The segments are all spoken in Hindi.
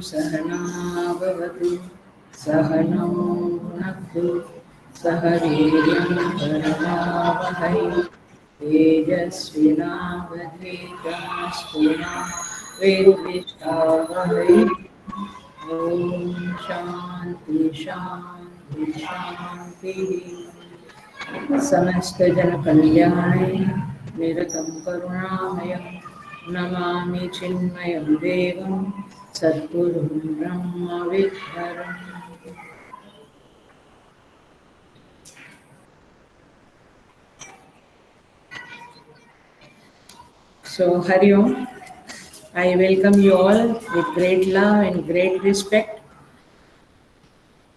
सहनावतु सहनौ भुनक्तु सह वीर्यं करवावहै तेजस्विनावधीतमस्तु मा विद्विषावहै। ॐ शान्ति शान्ति शान्तिः। समस्तजनकल्याणे निरतं करुणामयं नमामि चिन्मयं देवं सद्गुरुं ब्रह्मविद्वरम्। So, Hari Om, I welcome you all with great love and great respect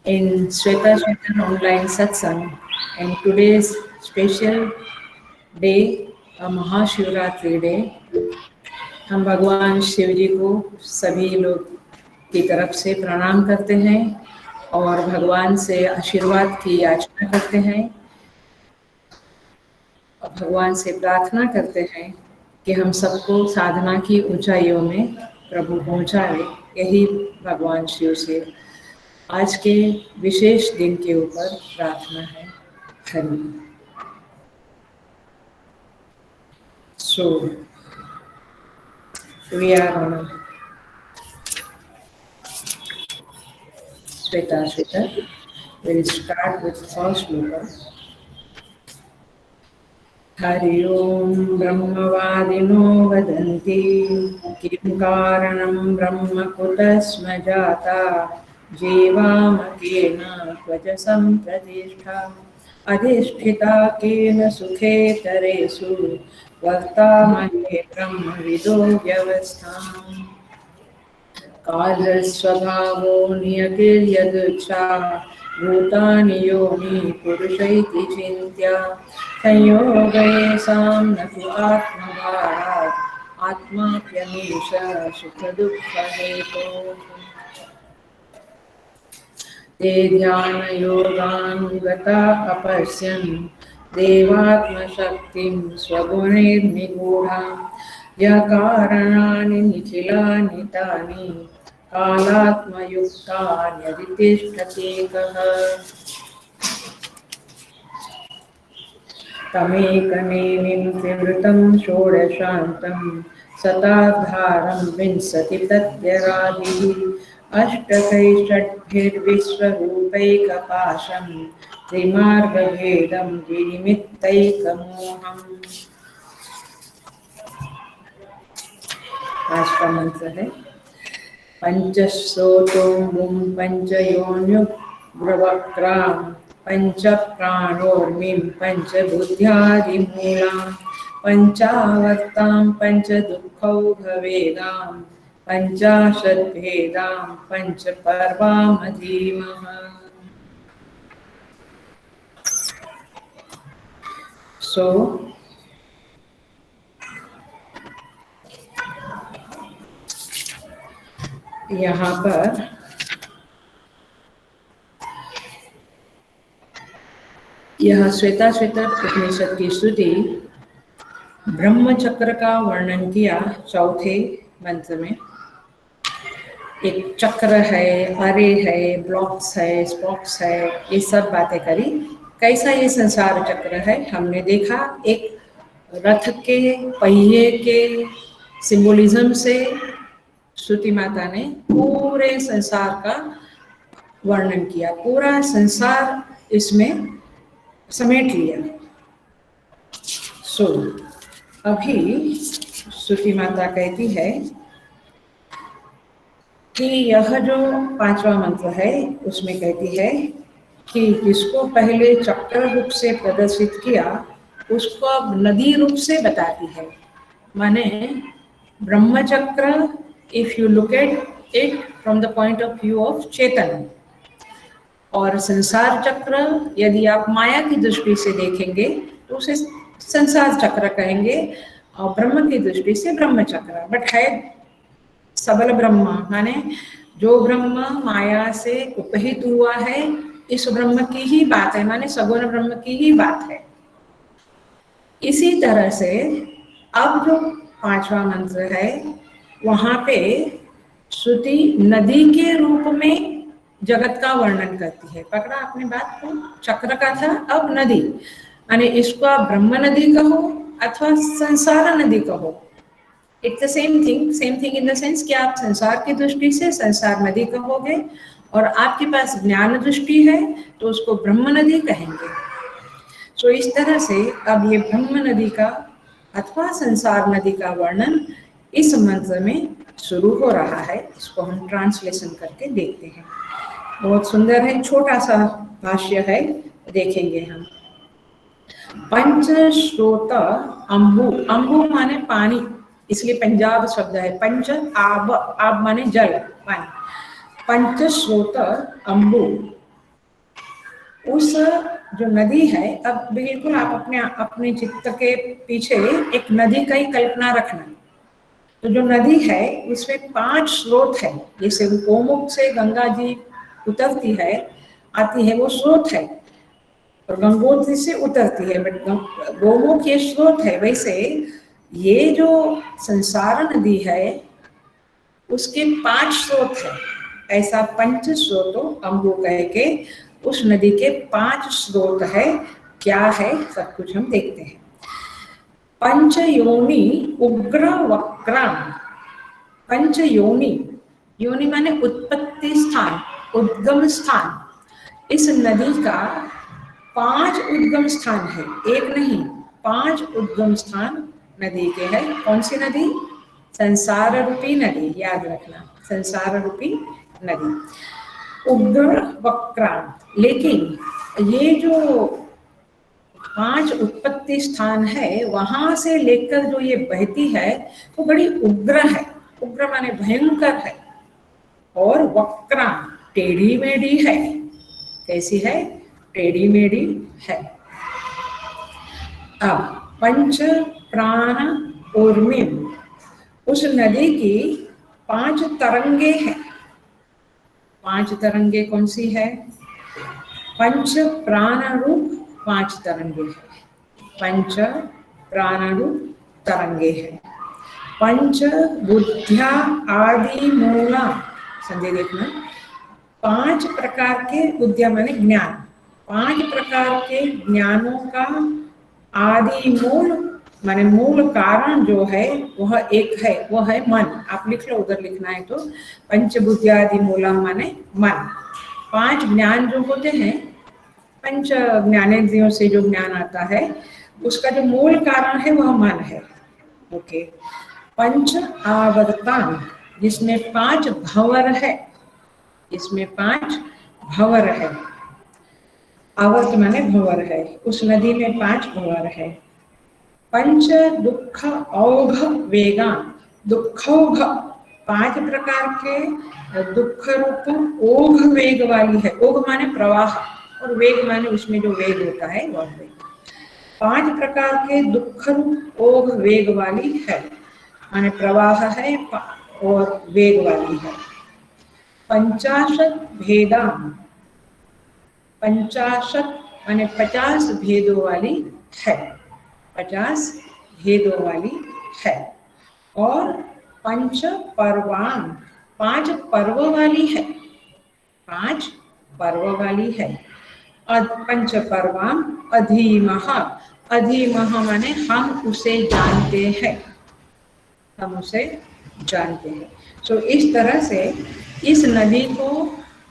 in Shweta Shwetan online satsang. And today's special day, a Mahashivratri day, हम भगवान शिव जी को सभी लोग की तरफ से प्रणाम करते हैं और भगवान से आशीर्वाद की याचना करते हैं और भगवान से प्रार्थना करते हैं कि हम सबको साधना की ऊंचाइयों में प्रभु पहुंचाए। यही भगवान शिव से आज के विशेष दिन के ऊपर प्रार्थना है। Hari. So we are on Shweta Shweta. We will start with first shloka. Hari ओं ब्रह्मवादिनो वदन्ति किं कारणं ब्रह्म कुतः स्म जाता जीवाम केन त्वच सम्प्रतिष्ठा अधिष्ठिता केन सुखेतरेषु वर्तामहे ब्रह्मविदो व्यवस्थाम् कालस्वभावो नियतिर्यदुच्छा भूतानि योनि पुरुष इति चिन्त्य संयोगयेषां न तु आत्मभावात् आत्माप्यमीश सुखदुःखहेतोः ते ध्यानयोगानुगता अपश्यन् देवात्मशक्तिं स्वगुणैर्निगूढां यकारणानि निखिलानि तानि कालात्मयुक्तान्यदितिष्ठतेकः तमेकनेमिं त्रिवृतं षोडशान्तं शताधारं विंशतिप्रत्यराभिः अष्टकैषड्भिर्विश्वरूपैकपाशं त्रिमार्गभेदं विनिमित्तैकमोहम्। आज का मंत्र है पंचस्रोतोमुं पंचयोन्युग्रवक्त्रां पंचप्राणोर्मिं पंचबुद्ध्यादिमूलां पंचावर्तां पंचदुःखौघवेगां पंचाशद्भेदां पंचपर्वामधीमः। सो यहाँ पर यह श्वेता श्वेतर उपनिषद की स्तुति ब्रह्म चक्र का वर्णन किया चौथे मंत्र में। एक चक्र है, अरे है, ब्लॉक्स है, स्पॉक्स है, ये सब बातें करी। कैसा ये संसार चक्र है हमने देखा। एक रथ के पहिए के सिंबोलिज्म से श्रुति माता ने पूरे संसार का वर्णन किया, पूरा संसार इसमें समेट लिया। सो अभी श्रुति माता कहती है कि यह जो पांचवा मंत्र है उसमें कहती है कि जिसको पहले चक्र रूप से प्रदर्शित किया उसको अब नदी रूप से बताती है। माने ब्रह्मचक्र, if you look at it from the point of view of चेतन, और संसार चक्र यदि आप माया की दृष्टि से देखेंगे तो उसे संसार चक्र कहेंगे, और ब्रह्म की दृष्टि से ब्रह्म चक्र। बट है सबल ब्रह्म, माने जो ब्रह्म माया से उपहित हुआ है, इस ब्रह्म की ही बात है, माने सगुण ब्रह्म की ही बात है। इसी तरह से अब जो पांचवा मंत्र है वहां पे श्रुति नदी के रूप में जगत का वर्णन करती है। पकड़ा आपने बात को? चक्र का था, अब नदी, यानी इसको आप ब्रह्म नदी कहो अथवा संसार नदी कहो, it's the same thing in the sense कि आप संसार की दृष्टि से संसार नदी कहोगे और आपके पास ज्ञान दृष्टि है तो उसको ब्रह्म नदी कहेंगे। सो इस तरह से अब ये ब्रह्म नदी का अथवा संसार नदी का वर्णन इस मंत्र में शुरू हो रहा है। इसको हम ट्रांसलेशन करके देखते हैं। बहुत सुंदर है, छोटा सा भाष्य है, देखेंगे हम। पंच स्रोत अम्बु, अम्बु माने पानी, इसलिए पंजाब शब्द है। पंच आब, आब माने जल, पानी। पंच स्रोत अम्बु, उस जो नदी है, अब बिल्कुल आप अपने चित्त के पीछे एक नदी का ही कल्पना रखना। तो जो नदी है उसमें 5 स्रोत है। जैसे गोमुख से गंगा जी उतरती है, आती है, वो स्रोत है, और गंगोत्री से उतरती है, बट गोमुख ये स्रोत है। वैसे ये जो संसार नदी है उसके 5 स्रोत है। ऐसा पंच स्रोतों अम्बु कह के उस नदी के 5 स्रोत है। क्या है सब कुछ हम देखते हैं। पंच योनि उग्र वक्राम, पंच योनि, योनि माने उत्पत्ति स्थान, उद्गम स्थान। इस नदी का 5 उद्गम स्थान है, एक नहीं 5 उद्गम स्थान नदी के हैं। कौन सी नदी? संसार रूपी नदी, याद रखना, संसार रूपी नदी। उग्र वक्रांत, लेकिन ये जो 5 उत्पत्ति स्थान है वहां से लेकर जो ये बहती है वो बड़ी उग्र है। उग्र माने भयंकर है, और वक्रा टेढ़ी मेढ़ी है। कैसी है? टेढ़ी मेढ़ी है। अब पंच प्राण ऊर्मिम, उस नदी की 5 तरंगे हैं। 5 तरंगे कौन सी है? पंच प्राण रूप 5 तरंगे हैं। पंच प्राण रूप तरंगे हैं। पंच बुद्ध्या आदि मूला, संधि देखना, 5 प्रकार के, बुद्धिया माने ज्ञान, 5 प्रकार के ज्ञानों का आदि मूल माने मूल कारण जो है वह एक है, वह है मन। आप लिख लो, उधर लिखना है तो। पंचबुद्ध्यादि मूला माने मन। 5 ज्ञान जो होते हैं, पंच ज्ञानेंद्रियों से जो ज्ञान आता है उसका जो मूल कारण है वह मन है। ओके। पंच आवर्तान, जिसमें 5 भंवर है, इसमें 5 भंवर है। आवर्त माने भंवर है, उस नदी में 5 भंवर है। पंच दुख औघ वेगान, दुखौघ 5 प्रकार के दुख रूप ओघ वेग वाली है। ओघ माने प्रवाह, और वेग माने उसमें जो वेग होता है वह वेग। 5 प्रकार के दुख रूप ओघ वेग वाली है, माने प्रवाह है और वेग वाली है। 50 भेदा, 50 माने 50 भेदों वाली है, 50 भेदों वाली है। और पंच पर्वान, 5 पर्व वाली है, 5 पर्व वाली है। पंच पर्वाम अधिमह, अधिमह माने हम उसे जानते हैं, हम उसे जानते हैं। सो इस तरह से इस नदी को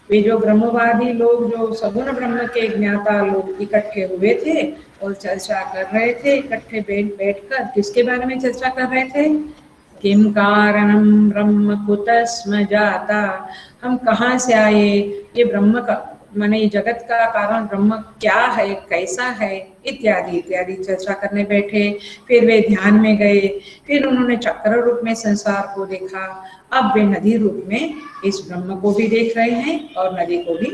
वे जो ब्रह्मवादी लोग, जो सगुण ब्रह्म के ज्ञाता लोग इकट्ठे हुए थे और चर्चा कर रहे थे, इकट्ठे बैठकर किसके बारे में चर्चा कर रहे थे? किम कारणम ब्रह्म कुतः स्म जाता, हम कहाँ से आए, ये ब्रह्म का माने ये जगत का कारण ब्रह्म क्या है, कैसा है, इत्यादि इत्यादि चर्चा करने बैठे। फिर वे ध्यान में गए, फिर उन्होंने चक्र रूप में संसार को देखा। अब वे नदी रूप में इस ब्रह्म को भी देख रहे हैं और नदी को भी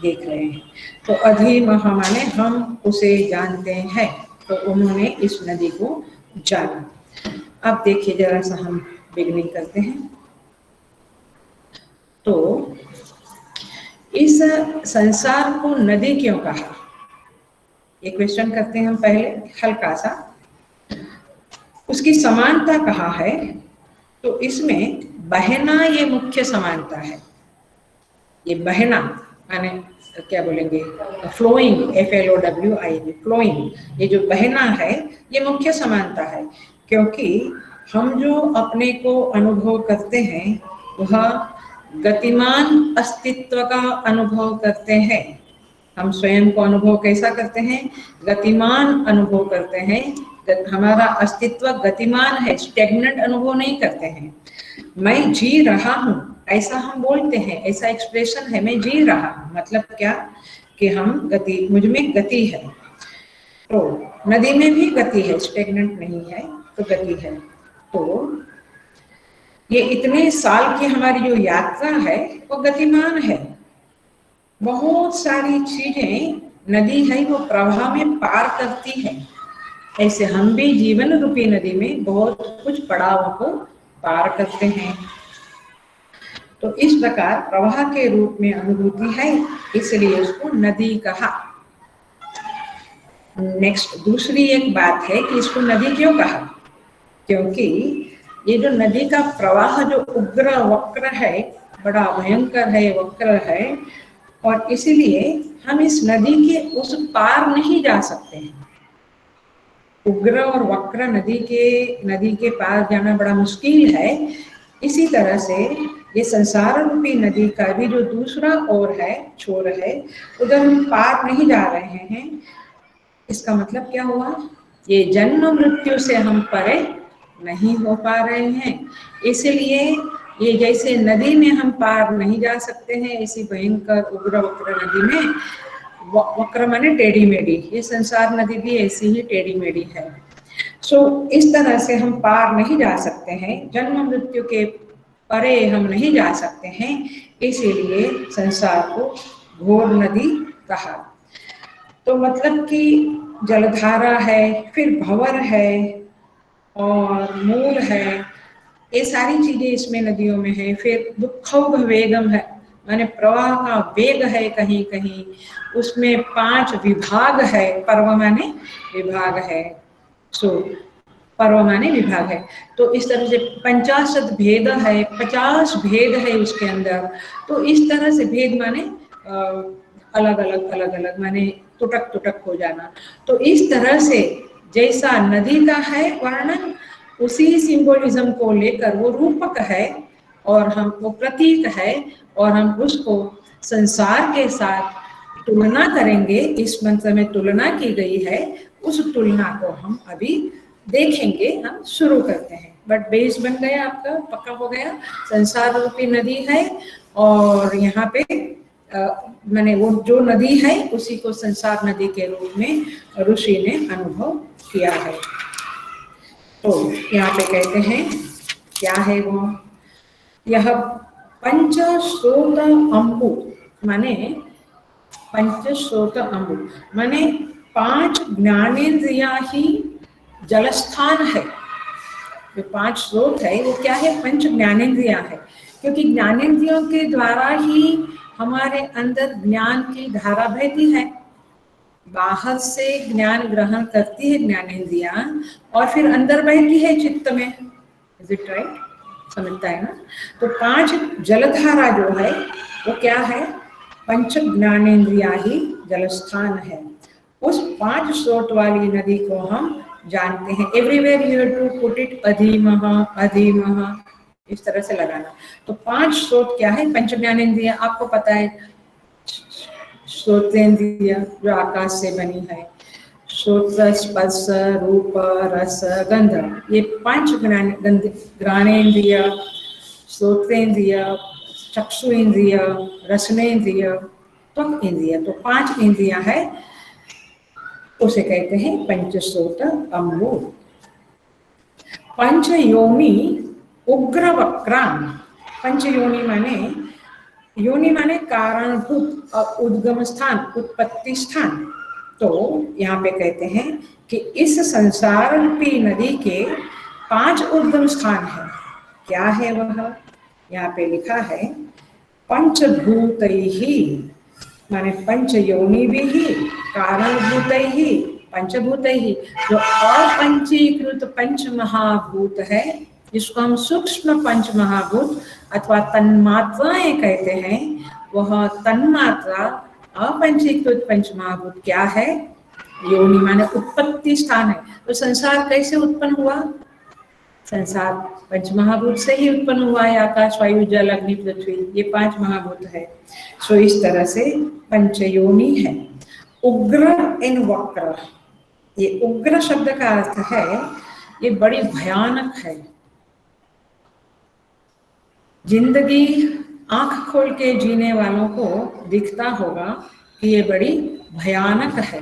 देख रहे हैं। तो अधिमह माने हम उसे जानते हैं, तो उन्होंने इस नदी को जाना। अब देखिए जरा सा हम बिगनिंग करते हैं। तो इस संसार को नदी क्यों कहा, ये क्वेश्चन करते हैं हम पहले हल्का सा। उसकी समानता कहा है, तो इसमें बहना ये मुख्य समानता है। ये बहना माने क्या बोलेंगे, फ्लोइंग, FLOWING, फ्लोइंग, ये जो बहना है ये मुख्य समानता है। क्योंकि हम जो अपने को अनुभव करते हैं वह गतिमान अस्तित्व का अनुभव करते हैं। हम स्वयं को अनुभव कैसा करते हैं, गतिमान अनुभव करते हैं। हमारा अस्तित्व गतिमान है, स्टेगनेंट अनुभव नहीं करते हैं। मैं जी रहा हूँ ऐसा हम बोलते हैं, ऐसा एक्सप्रेशन है, मैं जी रहा हूँ, मतलब क्या कि हम गति, मुझ में गति है। तो नदी में भी गति है, स्टेगनेंट नहीं है, तो गति है। तो ये इतने साल की हमारी जो यात्रा है वो गतिमान है। बहुत सारी चीजें नदी है वो प्रवाह में पार करती है। ऐसे हम भी जीवन रूपी नदी में बहुत कुछ पड़ावों को पार करते हैं। तो इस प्रकार प्रवाह के रूप में अनुभूति है, इसलिए उसको नदी कहा। नेक्स्ट दूसरी एक बात है कि इसको नदी क्यों कहा, क्योंकि ये जो नदी का प्रवाह जो उग्र वक्र है, बड़ा भयंकर है, वक्र है, और इसीलिए हम इस नदी के उस पार नहीं जा सकते हैं। उग्र और वक्र नदी के पार जाना बड़ा मुश्किल है। इसी तरह से ये संसार रूपी नदी का भी जो दूसरा ओर है, छोर है, उधर हम पार नहीं जा रहे हैं। इसका मतलब क्या हुआ, ये जन्म मृत्यु से हम परे नहीं हो पा रहे हैं। इसलिए ये जैसे नदी में हम पार नहीं जा सकते हैं, इसी भयंकर उग्र वक्र नदी में, वक्र माने टेढ़ी मेढ़ी, ये संसार नदी भी ऐसी ही टेढ़ी मेढ़ी है। इस तरह से हम पार नहीं जा सकते हैं, जन्म मृत्यु के परे हम नहीं जा सकते हैं, इसीलिए संसार को घोर नदी कहा। तो मतलब कि जलधारा है, फिर भंवर है और मूल है, ये सारी चीजें इसमें नदियों में है। फिर दुःखौघ वेगम है, माने प्रवाह का वेग है कहीं कहीं। उसमें 5 विभाग है, पर्व माने विभाग है, पर्व माने विभाग है। तो इस तरह से 50 भेद है, 50 भेद है उसके अंदर। तो इस तरह से भेद माने अलग अलग माने टुटक टुटक हो जाना। तो इस तरह से जैसा नदी का है वर्णन, उसी सिंबोलिज्म को लेकर वो रूपक है और हम वो प्रतीक है, और हम उसको संसार के साथ तुलना करेंगे। इस मंत्र में तुलना की गई है, उस तुलना को हम अभी देखेंगे। हम शुरू करते हैं, बट बेस बन गया आपका, पक्का हो गया। संसार रूपी नदी है और यहाँ पे मैंने वो जो नदी है उसी को संसार नदी के रूप में ऋषि ने अनुभव किया है। तो यहाँ पे कहते हैं क्या है वो, यह पंचस्रोत अम्बु माने, पंचस्रोत अम्बु माने 5 ज्ञानेन्द्रिया ही जलस्थान है। जो 5 स्रोत है वो क्या है, पंच ज्ञानेन्द्रिया है। क्योंकि ज्ञानेन्द्रियों के द्वारा ही हमारे अंदर ज्ञान की धारा बहती है। बाहर से ज्ञान ग्रहण करती है ज्ञानेन्द्रियां, और फिर अंदर बहती है चित्त में। इज इट राइट, समझता है ना। तो 5 जलधारा जो है वो क्या है, पंच ज्ञानेन्द्रिया ही जलस्थान है। उस 5 स्रोत वाली नदी को हम जानते हैं। Everywhere you have to put it अधीमः अधीमः, इस तरह से लगाना। तो 5 स्रोत क्या है, पंच ज्ञानेन्द्रिय आपको पता है। श्रोतेन्द्रिय जो आकाश से बनी है, श्रोत स्पर्श रूप रस गंध, ये 5 घ्राणेन्द्रिय, श्रोतेन्द्रिय, चक्षु इंद्रिय, रसनेन्द्रिय, त्वक इंद्रिय। तो 5 इंद्रियां है, उसे कहते हैं पंचस्रोत अम्बु। पंचयोनि उग्र वक्राम, पंचयोनि माने, योनि माने कारणभूत और उद्गम स्थान, उत्पत्ति स्थान। तो यहाँ पे कहते हैं कि इस संसार रूपी नदी के 5 उद्गम स्थान है। क्या है वह, यहाँ पे लिखा है पंचभूतैहि माने पंचयोनि भी ही, कारणभूतैहि पंचभूतैहि, जो अपंचीकृत 5 महाभूत है जिसको हम सूक्ष्म पंच महाभूत अथवा तन्मात्राएं कहते हैं, वह तन्मात्रा अपंचीकृत पंच महाभूत क्या है? योनि माने उत्पत्ति स्थान है। तो संसार कैसे उत्पन्न हुआ? संसार पंच महाभूत से ही उत्पन्न हुआ है। आकाश, वायु, जल, अग्नि, पृथ्वी, ये 5 महाभूत है। सो इस तरह से पंच योनि है। उग्र इन वक्र, ये उग्र शब्द का अर्थ है ये बड़ी भयानक है। जिंदगी आंख खोल के जीने वालों को दिखता होगा कि ये बड़ी भयानक है।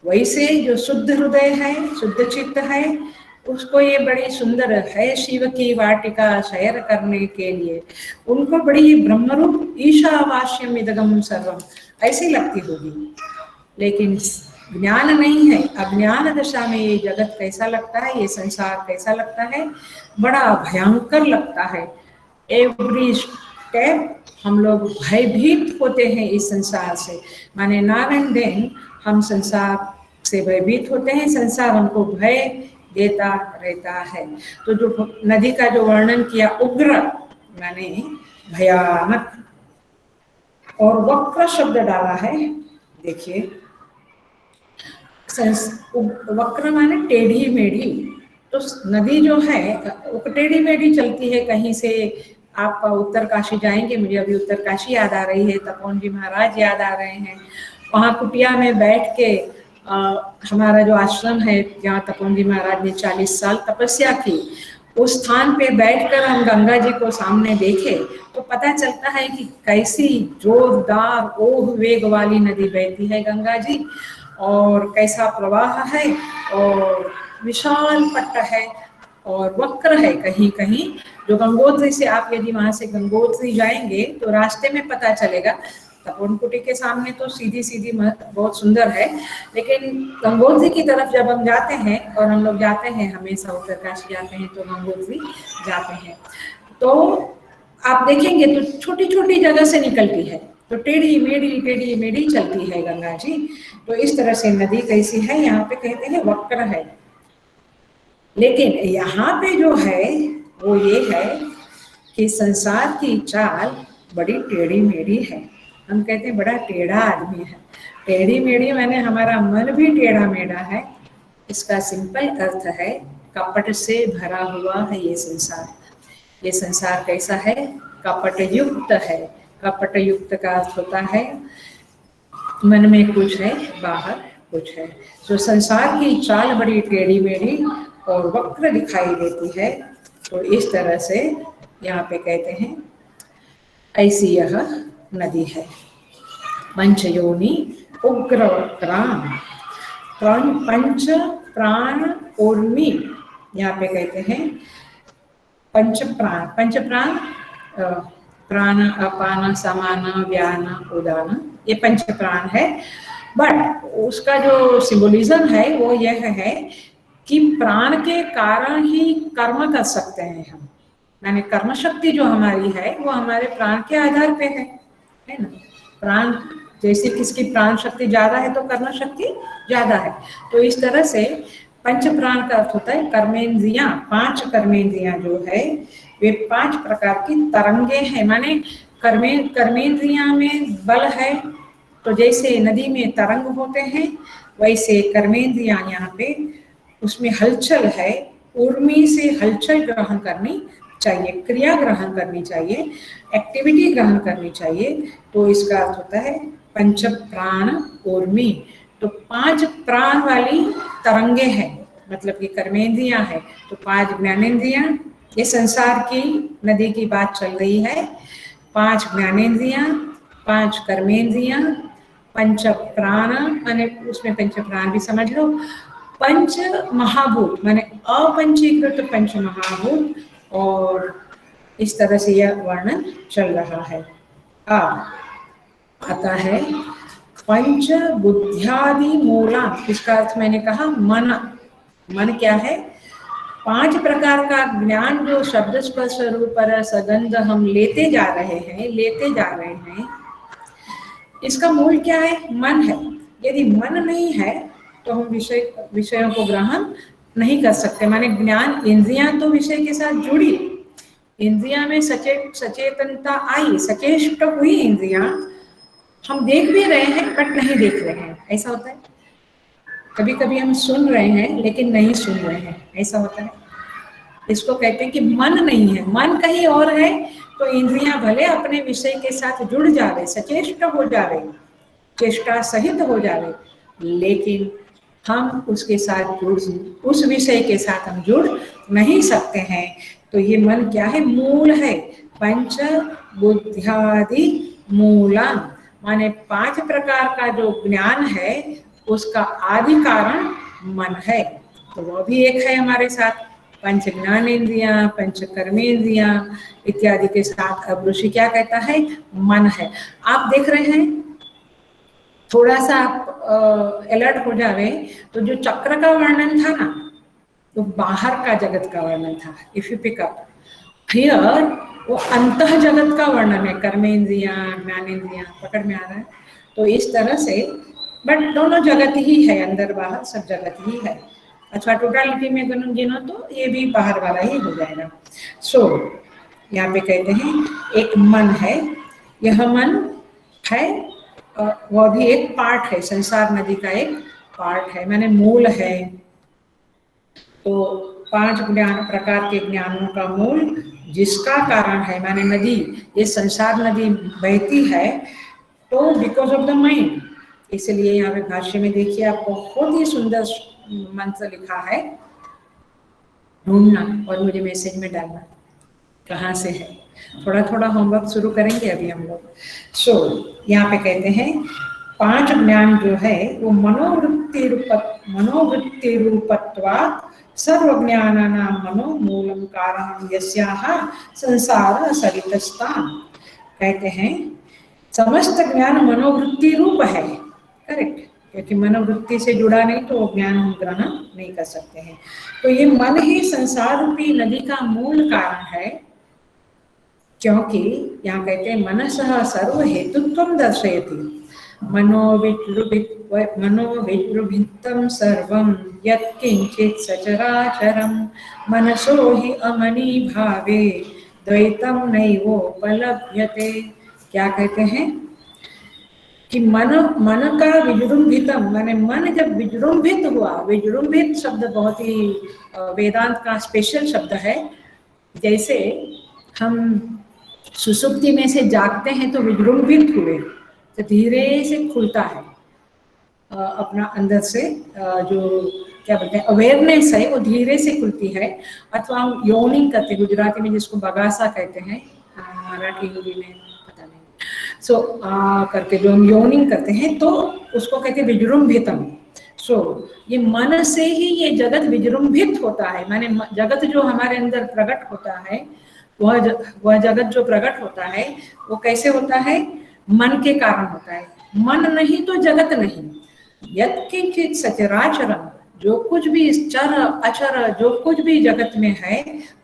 वैसे जो शुद्ध हृदय है, शुद्ध चित्त है, उसको ये बड़ी सुंदर है। शिव की वाटिका शयर करने के लिए उनको बड़ी ब्रह्मरूप ईशावास्यम इदगम सर्वम ऐसी लगती होगी। लेकिन ज्ञान नहीं है, अज्ञान दशा में ये जगत कैसा लगता है, ये संसार कैसा लगता है? बड़ा भयंकर लगता है। एवरी स्टेप हम लोग भयभीत होते हैं इस संसार से। माने नाउ एंड देन हम संसार से भयभीत होते हैं, संसार हमको भय देता रहता है। तो जो नदी का जो वर्णन किया उग्र माने भयानक, और वक्र शब्द डाला है। देखिए वक्र माने टेढ़ी मेढ़ी। तो नदी जो है वो टेढ़ी मेढ़ी चलती है। कहीं से आप उत्तरकाशी जाएंगे, मुझे अभी उत्तरकाशी याद आ रही है, तपोवन जी महाराज याद आ रहे हैं। वहाँ कुटिया में बैठ के हमारा जो आश्रम है जहाँ तपोवन जी महाराज ने 40 साल तपस्या की, उस स्थान पे बैठकर हम गंगा जी को सामने देखे तो पता चलता है कि कैसी जोरदार ओह वेग वाली नदी बहती है गंगा जी, और कैसा प्रवाह है, और विशाल पट्ट है और वक्र है। कहीं कहीं जो गंगोत्री से आप यदि वहां से गंगोत्री जाएंगे तो रास्ते में पता चलेगा। तपोवन कुटी के सामने तो सीधी सीधी बहुत सुंदर है, लेकिन गंगोत्री की तरफ जब हम जाते हैं, और हम लोग जाते हैं हमेशा उत्तरकाशी जाते हैं तो गंगोत्री जाते हैं, तो आप देखेंगे तो छोटी छोटी जगह से निकलती है, तो टेढ़ी मेढ़ी चलती है गंगा जी। तो इस तरह से नदी कैसी है, यहाँ पे कहते हैं वक्र है। लेकिन यहाँ पे जो है वो ये है कि संसार की चाल बड़ी टेढ़ी मेढ़ी है। हम कहते हैं बड़ा टेढ़ा आदमी है। टेढ़ी मेढ़ी माने हमारा मन भी टेढ़ा मेढ़ा है। इसका सिंपल अर्थ है कपट से भरा हुआ है ये संसार। ये संसार कैसा है? कपट युक्त है। कपट युक्त का अर्थ होता है मन में कुछ है, बाहर कुछ है। तो संसार की चाल बड़ी टेढ़ी मेढ़ी और वक्र दिखाई देती है। तो इस तरह से यहाँ पे कहते हैं ऐसी यह नदी है। पंचयोनि उग्र वक्राम, पंच प्राण ऊर्मी, यहाँ पे कहते हैं पंच प्राण। पंच प्राण प्राण, अपान, समान, व्यान, उदान, ये पंच प्राण है। बट उसका जो सिंबोलिज्म है वो यह है कि प्राण के कारण ही कर्म कर सकते हैं हम। माने कर्म शक्ति जो हमारी है वो हमारे प्राण के आधार पे है ना। प्राण जैसे किसकी प्राण शक्ति ज्यादा है तो कर्म शक्ति ज्यादा है। तो इस तरह से पंच प्राण का अर्थ होता है कर्मेंद्रियां। 5 कर्मेंद्रियां जो है वे 5 प्रकार की तरंगे हैं। माने कर्मेंद्रियां में बल है, तो जैसे नदी में तरंग होते हैं वैसे कर्मेंद्रियां यहाँ पे उसमें हलचल है। ऊर्मी से हलचल ग्रहण करनी चाहिए, क्रिया ग्रहण करनी चाहिए, एक्टिविटी ग्रहण करनी चाहिए। तो इसका अर्थ होता है पंच प्राण ऊर्मी। तो 5 प्राण वाली तरंगे हैं, मतलब कि कर्मेंद्रियां है। तो 5 ज्ञानेंद्रियां, ये संसार की नदी की बात चल रही है। 5 ज्ञानेंद्रियां, 5 कर्मेंद्रियां, पंच प्राण, माने उसमें पंच प्राण भी समझ लो, पंच महाभूत माने अपंचीकृत पंच महाभूत, और इस तरह से यह वर्णन चल रहा है। अब आता है पंच बुद्ध्यादि मूला। इसका अर्थ मैंने कहा मन। मन क्या है? 5 प्रकार का ज्ञान जो शब्द स्पर्श रूप रस गंध हम लेते जा रहे हैं, इसका मूल क्या है? मन है। यदि मन नहीं है तो हम विषयों को ग्रहण नहीं कर सकते। माने ज्ञान, इंद्रियां तो विषय के साथ जुड़ी, इंद्रिया में सचेतनता आई, सचेष्ट हुई इंद्रियां, हम देख भी रहे हैं बट नहीं देख रहे हैं, ऐसा होता है। कभी कभी हम सुन रहे हैं लेकिन नहीं सुन रहे हैं, ऐसा होता है। इसको कहते हैं कि मन नहीं है, मन कहीं और है, तो इंद्रियां भले अपने विषय के साथ जुड़ जावे, सचेष्ट हो जावे, चेष्टा सहित हो जावे, लेकिन हम उसके साथ जुड़, उस विषय के साथ हम जुड़ नहीं सकते हैं। तो ये मन क्या है? मूल है। पंच बुद्ध्यादि मूलम, माने 5 प्रकार का जो ज्ञान है उसका आदि कारण मन है। तो वो भी एक है हमारे साथ। पंच ज्ञानेन्द्रियां, पंच कर्मेंद्रियां इत्यादि के साथ अब ऋषि क्या कहता है? मन है। आप देख रहे हैं, थोड़ा सा आप अलर्ट हो जावे तो जो चक्र का वर्णन था ना, तो बाहर का जगत का वर्णन था। If you pick up here, वो अंतः जगत का वर्णन है, कर्मेंद्रियां ज्ञानेन्द्रियां, पकड़ में आ रहा है? तो इस तरह से, बट दोनों जगत ही है, अंदर बाहर सब जगत ही है। अथवा टोटालिटी में गिनो तो ये भी बाहर वाला ही हो जाएगा। सो यहाँ पे कहते हैं एक मन है, यह मन है, वह भी एक पार्ट है, संसार नदी का एक पार्ट है, माने मूल है। तो 5 ज्ञान प्रकार के ज्ञानों का मूल जिसका कारण है, माने नदी, ये संसार नदी बहती है तो बिकॉज ऑफ द माइंड। इसलिए यहाँ पे भाष्य में देखिए, आप बहुत ही सुंदर मंत्र लिखा है, ढूंढना और मुझे मैसेज में डालना कहाँ से है। थोड़ा थोड़ा होमवर्क शुरू करेंगे अभी हम लोग। सो यहाँ पे कहते हैं 5 ज्ञान जो है वो मनोवृत्ति रूपत्वात् सर्वज्ञानानां मनो मूलम कारणं यस्याः संसार सरितस्ताम्। कहते हैं समस्त ज्ञान मनोवृत्ति रूप है, करेक्ट, क्योंकि मनोवृत्ति से जुड़ा नहीं तो ज्ञान हम ग्रहण नहीं कर सकते हैं। तो ये मन ही संसार रूपी नदी का मूल कारण है, क्योंकि यहाँ कहते हैं मनसः सर्व हेतुत्वं दर्शयति, मनोविजृंभितं सर्वं यत्किंचित् सचराचरं मनसो हि अमनी भावे द्वैतं नैवोपलभ्यते। क्या कहते हैं कि मन का विजृंभितम, माने मन जब विजृंभित हुआ, विजृंभित शब्द बहुत ही वेदांत का स्पेशल शब्द है। जैसे हम सुसुप्ति में से जागते हैं तो विजृंभित हुए, तो धीरे से खुलता है अपना अंदर से, जो क्या बोलते हैं अवेयरनेस है वो धीरे से खुलती है। अथवा हम योनिंग करते, गुजराती में जिसको बगासा कहते हैं, मराठी हिंदी में पता नहीं, सो करके जो हम योनिंग करते हैं तो उसको कहते हैं विजृंभितम। सो ये मन से ही ये जगत विजृंभित होता है, माने जगत जो हमारे अंदर प्रकट होता है, वह जगत जो प्रकट होता है वो कैसे होता है? मन के कारण होता है। मन नहीं तो जगत नहीं। यत्किंचित् सचराचरम्, जो कुछ भी चर अचर जो कुछ भी जगत में है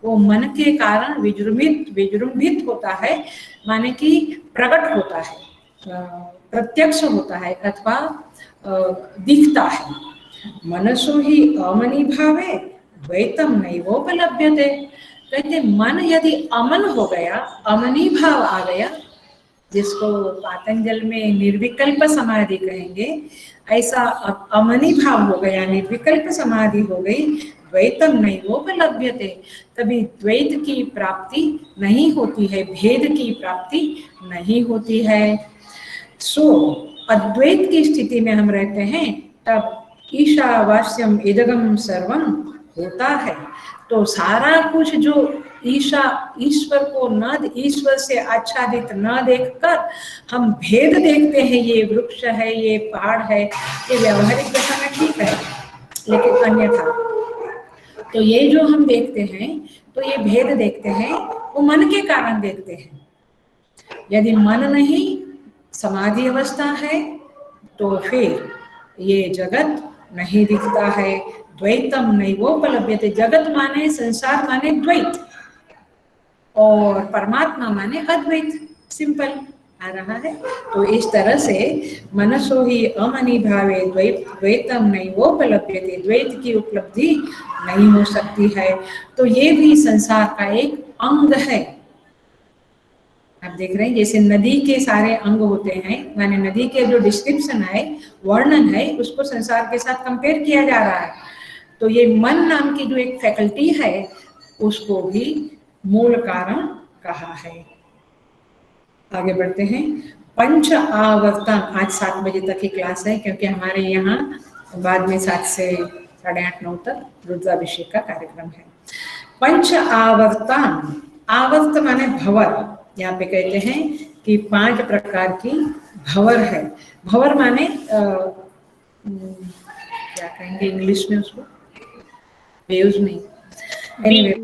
वो मन के कारण विजृंभित होता है, माने कि प्रकट होता है, प्रत्यक्ष होता है अथवा दिखता है। मनसो ही अमनी भावे द्वैतम नैवोपलभ्यते। कहते मन यदि अमन हो गया, अमनी भाव आ गया, जिसको पातंजल में निर्विकल्प समाधि कहेंगे, ऐसा अमनी भाव हो गया, निर्विकल्प समाधि हो गई, द्वैतम नैवोपलभ्यते, तभी द्वैत की प्राप्ति नहीं होती है, भेद की प्राप्ति नहीं होती है। सो अद्वैत की स्थिति में हम रहते हैं, तब ईशावास्यम इदगम सर्वम होता है। तो सारा कुछ जो ईश्वर को न, ईश्वर से आच्छादित न देखकर हम भेद देखते हैं, ये वृक्ष है, ये पहाड़ है, ये व्यवहारिक दशा में ठीक है, लेकिन अन्यथा तो ये जो हम देखते हैं, तो ये भेद देखते हैं वो मन के कारण देखते हैं। यदि मन नहीं, समाधि अवस्था है, तो फिर ये जगत नहीं दिखता है। द्वैतम नैवोपलभ्यते, जगत माने संसार माने द्वैत और परमात्मा माने अद्वैत, सिंपल। आ रहा है। तो इस तरह से मनसो ही अमनि भावे द्वैतम नैवोपलभ्यते, द्वैत की उपलब्धि नहीं हो सकती है। तो ये भी संसार का एक अंग है। आप देख रहे हैं जैसे नदी के सारे अंग होते हैं, माने नदी के जो डिस्क्रिप्शन है, वर्णन है, उसको संसार के साथ कंपेयर किया जा रहा है। तो ये मन नाम की जो एक फैकल्टी है, उसको भी मूल कारण कहा है। आगे बढ़ते हैं। पंच आवर्तन, आज 7 बजे तक की क्लास है, क्योंकि हमारे यहाँ बाद में 7 से 8:30-9 तक रुद्राभिषेक का कार्यक्रम है। पंच आवर्तन, आवर्त माने भंवर। यहाँ पे कहते हैं कि 5 प्रकार की भंवर है। भंवर माने क्या कहेंगे इंग्लिश में उसको, वेव्स नहीं, एनीवे,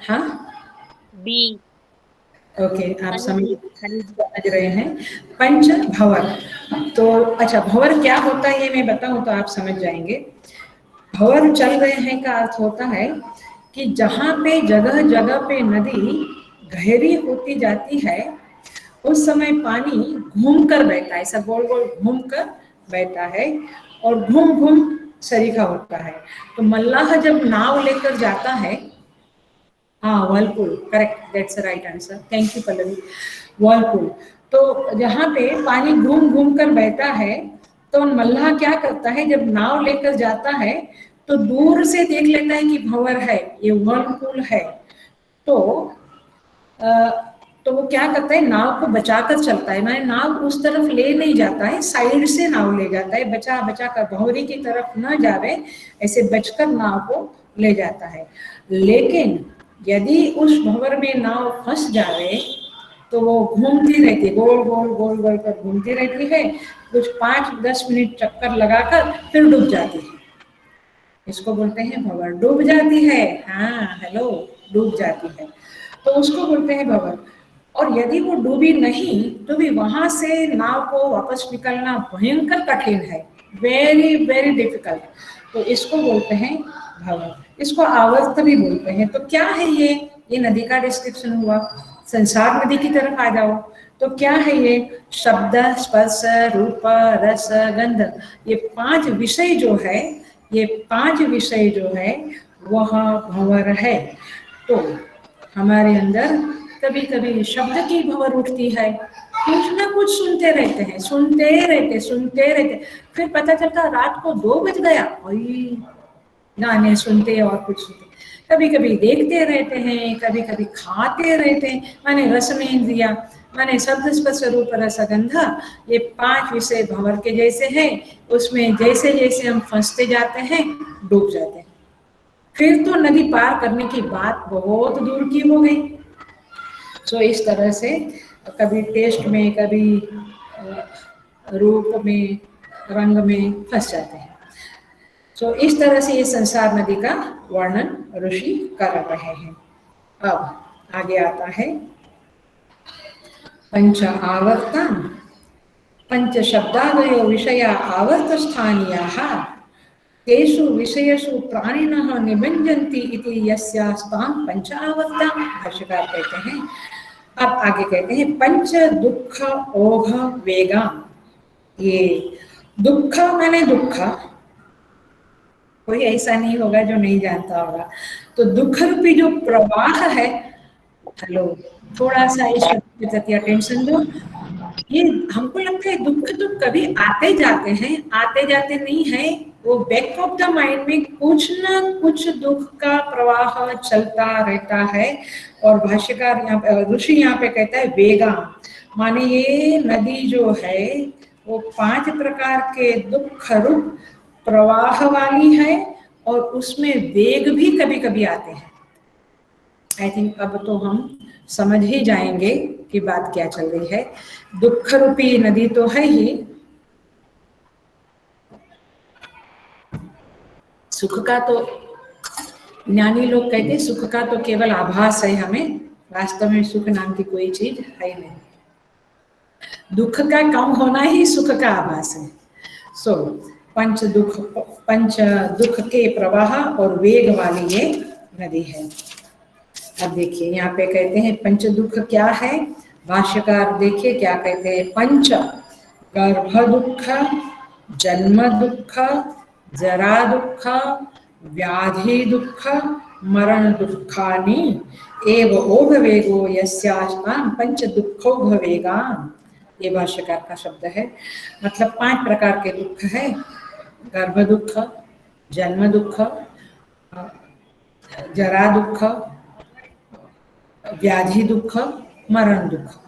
हाँ बी, ओके, आप समझ रहे हैं। पंच भंवर, तो अच्छा भंवर क्या होता है ये मैं बताऊं तो आप समझ जाएंगे। भंवर चल रहे हैं का अर्थ होता है कि जहाँ पे जगह जगह पे नदी गहरी होती जाती है, उस समय पानी घूम कर बहता है, ऐसा गोल गोल घूम कर बहता है और घूम घूम सरीखा होता है। तो मल्लाह जब नाव लेकर जाता है, हाँ Whirlpool, correct, that's right answer, thank you Pallavi, Whirlpool. तो जहाँ पे पानी घूम घूम कर बहता है, तो मल्लाह क्या करता है, जब नाव लेकर जाता है तो दूर से देख लेता है कि भंवर है, ये वर्लपूल है। तो तो वो क्या करता है, नाव को बचाकर चलता है, माने नाव उस तरफ ले नहीं जाता है, साइड से नाव ले जाता है, बचा बचा कर, भंवरी की तरफ न जावे ऐसे बचकर नाव को ले जाता है। लेकिन यदि उस भंवर में नाव फंस जावे तो वो घूमती रहती है, गोल गोल गोल गोल कर घूमती रहती है, कुछ 5-10 मिनट चक्कर लगाकर फिर डूब जाती है। इसको बोलते हैं भंवर, डूब जाती है, हाँ हेलो, डूब जाती है, तो उसको बोलते हैं भंवर। और यदि वो डूबी नहीं तो भी वहां से नाव को वापस निकलना भयंकर कठिन है, वेरी वेरी डिफिकल्ट, तो इसको बोलते हैं भंवर। इसको आवर्त भी बोलते हैं। तो क्या है ये नदी का डिस्क्रिप्शन हुआ। संसार नदी की तरफ आ जाओ तो क्या है ये, शब्द, स्पर्श, रूप, रस, गंध, ये 5 विषय जो है, ये 5 विषय जो है वह भंवर है। तो हमारे अंदर कभी कभी शब्द की भंवर उठती है, कुछ ना कुछ सुनते रहते हैं, सुनते रहते, फिर पता चलता रात को 2 बज गया, वही गाने सुनते और कुछ सुनते, कभी कभी देखते रहते हैं, कभी कभी खाते रहते हैं, माने रस में इंद्रिया, माने शब्द, स्पर्श, रूप, रस, गंध, ये 5 विषय भंवर के जैसे हैं। उसमें जैसे जैसे हम फंसते जाते हैं, डूब जाते हैं, फिर तो नदी पार करने की बात बहुत दूर की हो गई। तो इस तरह से कभी टेस्ट में, कभी रूप में, रंग में फंस जाते हैं। तो इस तरह से ये संसार नदी का वर्णन ऋषि कर रहे हैं। अब आगे आता है पंच आवर्तन, पंच शब्दादयो विषया आवर्त स्थानीयाः तेषु विषयसु प्राणिनः निबंजन्ति इति यस्यास्तां पंच आवर्तां, भाष्यकार कहते हैं। अब आगे कहते हैं पंच दुख ओघ वेगा, ये दुख माने दुख, कोई ऐसा नहीं होगा जो नहीं जानता होगा। तो दुख रूपी जो प्रवाह है, हेलो थोड़ा सा इस शब्द के प्रति अटेंशन दो। ये हमको लगता है दुख तो कभी आते जाते हैं, आते जाते नहीं है, वो बैक ऑफ द माइंड में कुछ ना कुछ दुख का प्रवाह चलता रहता है। और भाष्यकार यहाँ पे, ऋषि यहाँ पे कहता है वेगा, माने ये नदी जो है वो 5 प्रकार के दुख रूप प्रवाह वाली है, और उसमें वेग भी कभी कभी आते हैं। आई थिंक अब तो हम समझ ही जाएंगे कि बात क्या चल रही है। दुख रूपी नदी तो है ही, सुख का तो ज्ञानी लोग कहते हैं सुख का तो केवल आभास है हमें, वास्तव में सुख नाम की कोई चीज है नहीं, दुख का कम होना ही सुख का आभास है। सो पंच दुख के प्रवाह और वेग वाली ये नदी है। अब देखिए यहाँ पे कहते हैं पंच दुख क्या है, भाष्यकार देखिए क्या कहते हैं, पंच गर्भ दुख, जन्म दुख, जरा दुख, व्याधि दुख, मरण दुखानि एव ओघवेगो यस्यास्तां पंच दुखो भवेगा। ये भाष्यकार का शब्द है। मतलब 5 प्रकार के दुख है, गर्भ दुख, जन्म दुख, जरा दुख, व्याधि दुख, मरण दुख।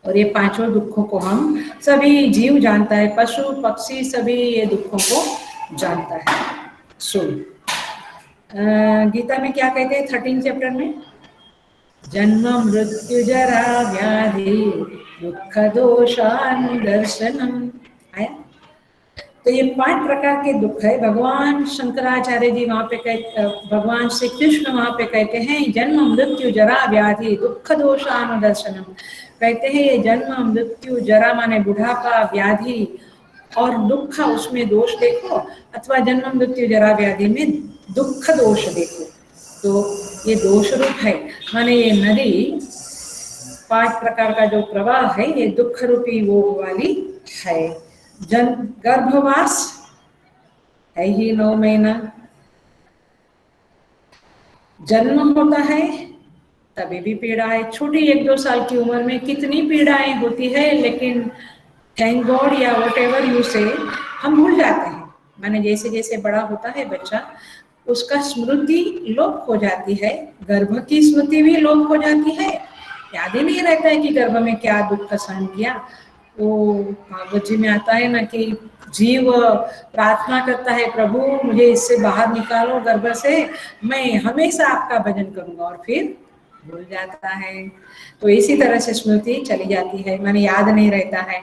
और ये पांचों दुखों को हम सभी जीव जानता है, पशु पक्षी सभी ये दुखों को जानता है। सो गीता में क्या कहते हैं 13 चैप्टर में, जन्म मृत्यु जरा व्याधि दुख दोषानुदर्शनम आया। तो ये 5 प्रकार के दुख है। भगवान शंकराचार्य जी वहां पे कहते, भगवान श्री कृष्ण वहां पे कहते हैं जन्म मृत्यु जरा व्याधि दुख दोषानुदर्शनम। कहते हैं ये जन्म मृत्यु जरा माने बुढ़ापा, व्याधि और दुख, उसमें दोष देखो, अथवा जन्म मृत्यु जरा व्याधि में दुख दोष देखो। तो ये दोष रूप है, माने ये नदी 5 प्रकार का जो प्रवाह है ये दुख रूपी वो वाली है। गर्भवास है ही 9 महीना, जन्म होता है तभी भी पीड़ा है। छोटी 1-2 साल की उम्र में कितनी पीड़ाएं होती है, लेकिन थैंक गॉड या वट एवर यू से हम भूल जाते हैं। माने जैसे जैसे बड़ा होता है बच्चा, उसका स्मृति लोप हो जाती है, गर्भ की स्मृति भी लोप हो जाती है। याद ही नहीं रहता है कि गर्भ में क्या दुख सहन किया। वो भागवत जी में आता है ना कि जीव प्रार्थना करता है, प्रभु मुझे इससे बाहर निकालो गर्भ से, मैं हमेशा आपका भजन करूंगा, और फिर भूल जाता है। तो इसी तरह से स्मृति चली जाती है, मैंने याद नहीं रहता है।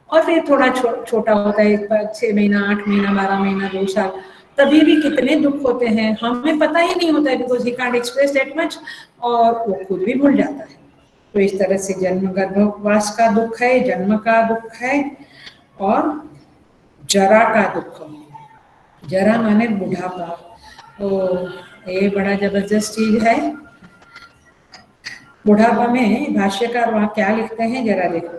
और फिर थोड़ा छोटा होता है, 6 महीना, 8 महीना, 12 महीना, 2 साल, तभी भी कितने दुख होते हैं, हमें पता ही नहीं होता है, because he can't express that much, और वो खुद भी भूल जाता है। तो इस तरह से जन्म गर्भवास का दुख है, जन्म का दुख है, और जरा का दुख। जरा माने बुढ़ापा। तो ये बड़ा जबरदस्त चीज है। बुढ़ापा में भाष्यकार वहां क्या लिखते हैं जरा देखो,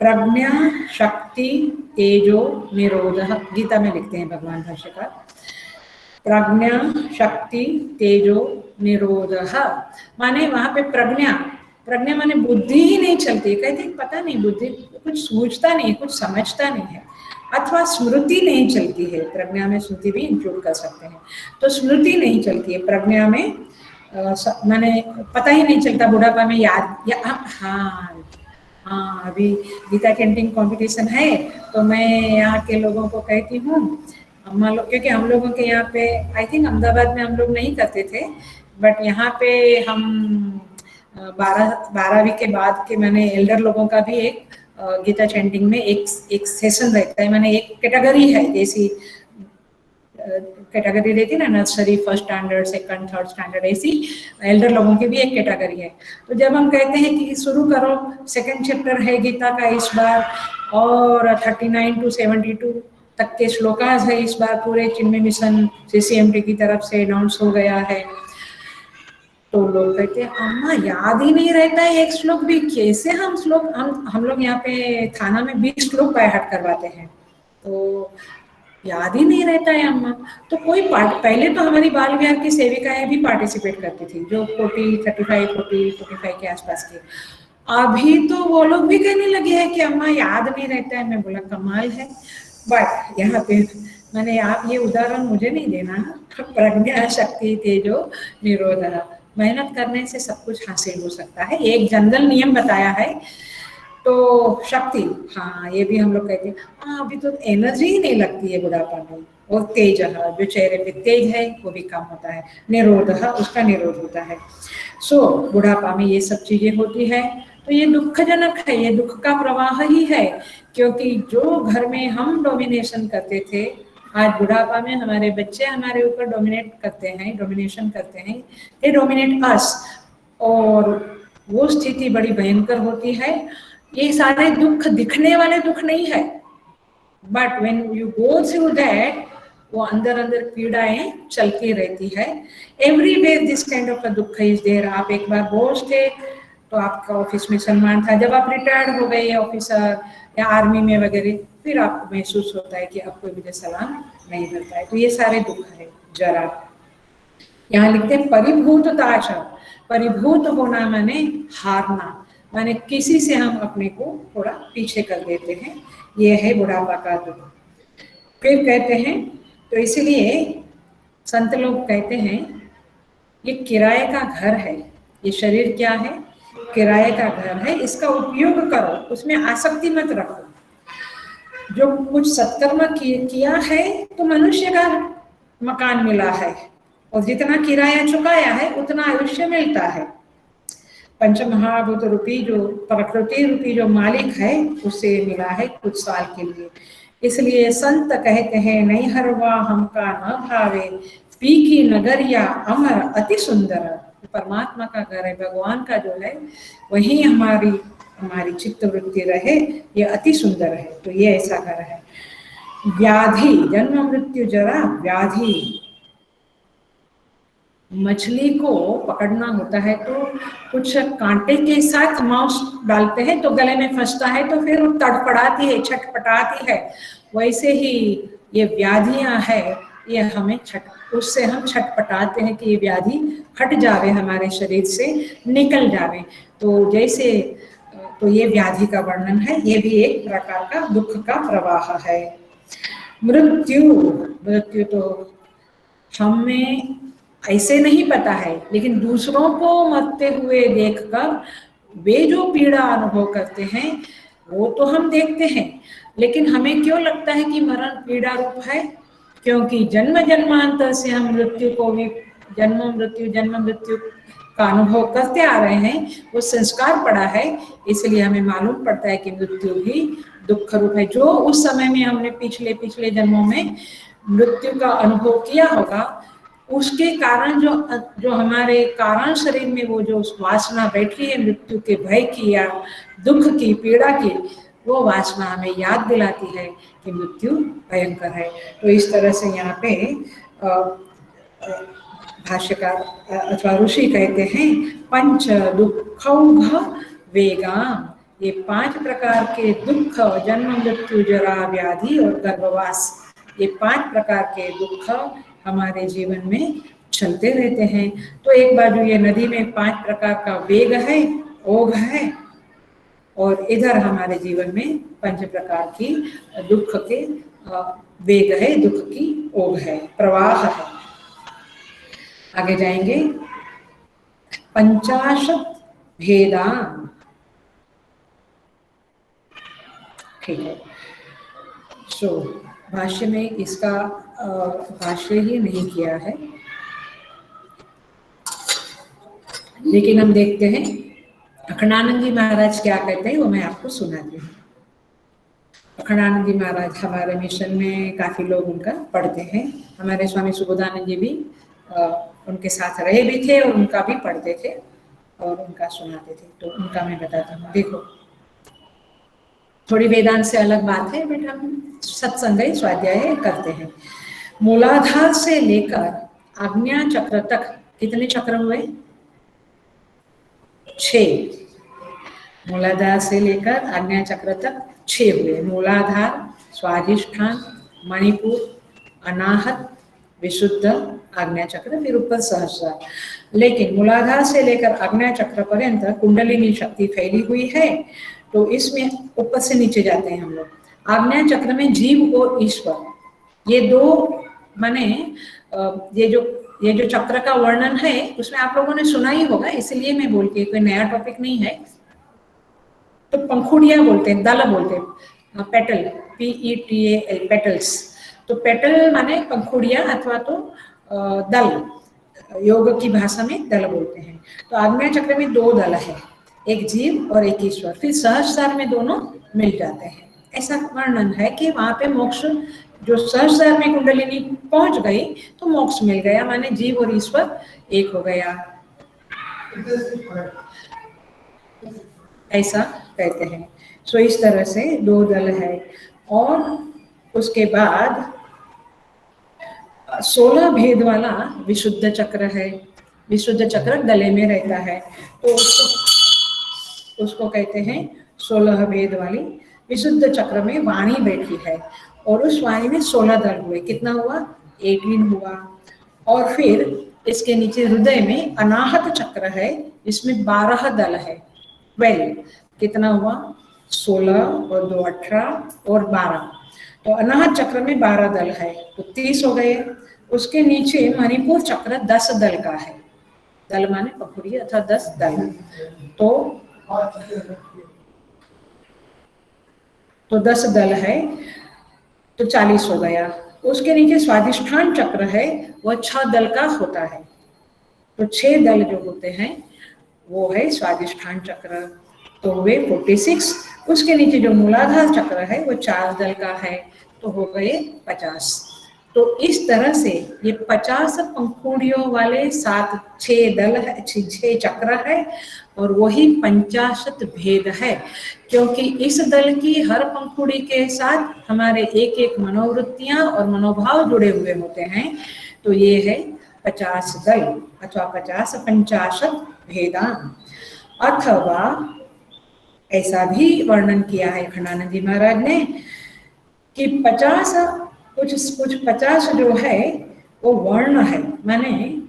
प्रज्ञा शक्ति तेजो निरोध, गीता में लिखते हैं भगवान भाष्यकार, प्रज्ञा शक्ति तेजो निरोध, माने वहां पे प्रज्ञा, प्रज्ञा माने बुद्धि ही नहीं चलती, कहते पता नहीं बुद्धि कुछ सूझता नहीं, कुछ समझता नहीं है, अथवा स्मृति नहीं चलती है। प्रज्ञा में स्मृति भी इंक्लूड कर सकते हैं। तो स्मृति नहीं चलती है प्रज्ञा में, माने पता ही नहीं चलता बुढ़ापा में याद या हाँ अभी गीता कैंटिंग कंपटीशन है, तो मैं यहाँ के लोगों को कहती हूँ, क्योंकि हम लोगों के यहाँ पे आई थिंक अहमदाबाद में हम लोग नहीं करते थे, बट यहाँ पे हम 12वीं के बाद के मैंने एल्डर लोगों का भी एक गीता चैंटिंग में एक सेशन रहता है, मैंने एक कैटेगरी है, जैसी कैटेगरी रहती ना nursery, first standard, second, third standard, ऐसी एल्डर लोगों की भी एक कैटेगरी है। तो जब हम कहते हैं कि शुरू करो, 2nd चैप्टर है गीता का इस बार, और 39 to 72 तक के श्लोकास है इस बार पूरे, चिन्मय मिशन CCMT की तरफ से अनाउंस हो गया है। तो लोग कहते हैं अम्मा याद ही नहीं रहता है एक श्लोक भी, कैसे हम श्लोक, हम लोग यहाँ पे थाना में 20 श्लोक बाय हार्ट करवाते हैं, तो याद ही नहीं रहता है अम्मा। तो कोई पहले तो हमारी बाल विहार की सेविकाएं भी पार्टिसिपेट करती थी, जो 45 के आसपास की। अभी तो वो लोग भी कहने लगे हैं कि अम्मा याद नहीं रहता है। मैं बोला कमाल है। बट यहाँ पे मैंने, आप ये उदाहरण मुझे नहीं देना, प्रज्ञा शक्ति तेजो निरोध, मेहनत करने से सब कुछ हासिल हो सकता है, एक जनरल नियम बताया है। तो शक्ति, हाँ ये भी हम लोग कहते हैं, हाँ अभी तो एनर्जी ही नहीं लगती है बुढ़ापा में, और तेज, जो चेहरे पे तेज है वो भी कम होता है, निरोध, उसका निरोध होता है। सो बुढ़ापा में ये सब चीजें होती है। तो ये दुखजनक है, ये दुख का प्रवाह ही है, क्योंकि जो घर में हम डोमिनेशन करते थे, आज बुढ़ापा में हमारे बच्चे हमारे ऊपर डोमिनेट करते हैं, डोमिनेशन करते हैं, दे डोमिनेट अस, और वो स्थिति बड़ी भयंकर होती है। ये सारे दुख दिखने वाले दुख नहीं है, but when you go through that, वो अंदर अंदर पीड़ाएं चलती रहती है। Everywhere this kind of a दुख इज देयर। आप एक बार बोझ थे, तो आपका ऑफिस में सम्मान था। जब आप रिटायर्ड हो गए ऑफिसर या आर्मी में वगैरह, फिर आपको महसूस होता है कि अब कोई मुझे सलाम नहीं करता है। तो ये सारे दुख है। जरा यहाँ लिखते हैं परिभूतता शब्द, परिभूत होना माने हारना, माने किसी से हम अपने को थोड़ा पीछे कर देते हैं, ये है बुढ़ापा का दुख। फिर कहते हैं, तो इसीलिए संत लोग कहते हैं ये किराए का घर है, ये शरीर क्या है, किराए का घर है, इसका उपयोग करो, उसमें आसक्ति मत रखो। जो कुछ सत्कर्म किया है तो मनुष्य का मकान मिला है, और जितना किराया चुकाया है उतना आयुष्य मिलता है। पंच महाभूत रूपी जो प्रकृति रूपी जो मालिक है उससे मिला है कुछ साल के लिए। इसलिए संत कहते हैं नहीं हरवा हमका न भावे, पी की नगरिया अमर अति सुंदर। परमात्मा का घर है, भगवान का जो है वही हमारी चित्त वृत्ति रहे, ये अति सुंदर है। तो ये ऐसा घर है। व्याधि, जन्म मृत्यु जरा व्याधि, मछली को पकड़ना होता है तो कुछ कांटे के साथ मांस डालते हैं तो गले में फंसता है, तो फिर वो तड़पड़ाती है, छटपटाती है। वैसे ही ये व्याधियां है, ये हमें उससे हम छटपटाते हैं कि ये व्याधि हट जावे, हमारे शरीर से निकल जावे। तो जैसे तो ये व्याधि का वर्णन है, ये भी एक प्रकार का दुख का प्रवाह है। मृत्यु तो हमें ऐसे नहीं पता है, लेकिन दूसरों को मरते हुए देखकर वे जो पीड़ा अनुभव करते हैं वो तो हम देखते हैं, लेकिन हमें क्यों लगता है कि मरण पीड़ा रूप है? क्योंकि जन्म जन्मांतर से हम मृत्यु को भी जन्म मृत्यु का अनुभव करते आ रहे हैं, वो संस्कार पड़ा है, इसलिए हमें मालूम पड़ता है कि मृत्यु भी दुख रूप है। जो उस समय में हमने पिछले जन्मों में मृत्यु का अनुभव किया होगा, उसके कारण जो हमारे कारण शरीर में वो जो वासना बैठी है मृत्यु के भय की या दुख की पीड़ा की, वो वासना हमें याद दिलाती है कि मृत्यु भयंकर है। तो इस तरह से यहाँ पे भाष्यकार अथवा ऋषि कहते हैं पंच दुखौघ वेगाम, ये 5 प्रकार के दुख, जन्म मृत्यु जरा व्याधि और गर्भवास, ये 5 प्रकार के दुख हमारे जीवन में चलते रहते हैं। तो एक बाजू ये नदी में 5 प्रकार का वेग है, ओघ है, और इधर हमारे जीवन में 5 प्रकार की दुख के वेग है, दुख की ओघ है, प्रवाह है। आगे जाएंगे। 50 भेदान, ठीक है। सो भाष्य में इसका भाष्य ही नहीं किया है, लेकिन हम देखते हैं अखंडानंद जी महाराज क्या कहते हैं, वो मैं आपको सुनाती हूँ। अखंडानंद जी महाराज हमारे मिशन में काफी लोग उनका पढ़ते हैं। हमारे स्वामी सुबोधानंद जी भी उनके साथ रहे भी थे और उनका भी पढ़ते थे और उनका सुनाते थे। तो उनका मैं बताता हूँ। देखो, थोड़ी वेदांत से अलग बात है, बट हम सत्संग स्वाध्याय करते हैं। मूलाधार से लेकर आज्ञा चक्र तक कितने चक्र हुए? 6। मूलाधार से लेकर आज्ञा चक्र तक 6 हुए। मूलाधार, स्वाधिष्ठान, मणिपुर, अनाहत, विशुद्ध, आज्ञा चक्र, फिर ऊपर सहस्रार। लेकिन मूलाधार से लेकर आज्ञा चक्र पर्यंत कुंडलिनी शक्ति फैली हुई है, तो इसमें ऊपर से नीचे जाते हैं हम लोग। आज्ञा चक्र में जीव और ईश्वर, ये 2 माने ये जो चक्र का वर्णन है उसमें आप लोगों ने सुना ही होगा, इसलिए मैं बोलती हूँ, कोई नया टॉपिक नहीं है। तो पंखुड़िया बोलते हैं, दल बोलते हैं, पेटल, PETAL, पेटल्स। तो पेटल माने पंखुड़िया अथवा तो दल, योग की भाषा में दल बोलते हैं। तो आज्ञा चक्र में 2 दल है, एक जीव और एक ईश्वर, फिर सहस्रार में दोनों मिल जाते हैं। ऐसा वर्णन है कि वहां पे मोक्ष, जो सहस्रार में कुंडलिनी पहुंच गई तो मोक्ष मिल गया, माने जीव और ईश्वर एक हो गया, ऐसा कहते हैं। सो इस तरह से 2 दल है। और उसके बाद 16 भेद वाला विशुद्ध चक्र है। विशुद्ध चक्र गले में रहता है, तो उसको उसको कहते हैं 16 भेद वाली विशुद्ध चक्र में वाणी बैठी है, और उस वाणी में 16 दल हुए। कितना हुआ? 18 हुआ। और फिर इसके नीचे हृदय में अनाहत चक्र है, इसमें 12 दल है, 12। कितना हुआ? 16 और 2 18 और 12। तो अनाहत चक्र में 12 दल है, तो 30 हो गए। उसके नीचे मणिपुर चक्र 10 दल का है। दल माने पंखुड़ी अथवा 10 दल। तो 10 दल है, तो 40 हो गया। उसके नीचे स्वादिष्ठान चक्र है, वह 6 दल का होता है। तो 6 दल जो होते हैं वो है स्वादिष्ठान चक्र, तो वे 46। उसके नीचे जो मूलाधार चक्र है वो 4 दल का है, तो हो गए 50। तो इस तरह से ये 50 पंखुड़ियों वाले 6 दल है, 6 चक्र है, और वही 50 भेद है। क्योंकि इस दल की हर पंखुड़ी के साथ हमारे एक एक मनोवृत्तियां और मनोभाव जुड़े हुए होते हैं, तो ये है 50 दल अथवा 50 भेदान। अथवा ऐसा भी वर्णन किया है अखंडानंद जी महाराज ने कि 50 कुछ 50 जो है वो वर्ण है, माने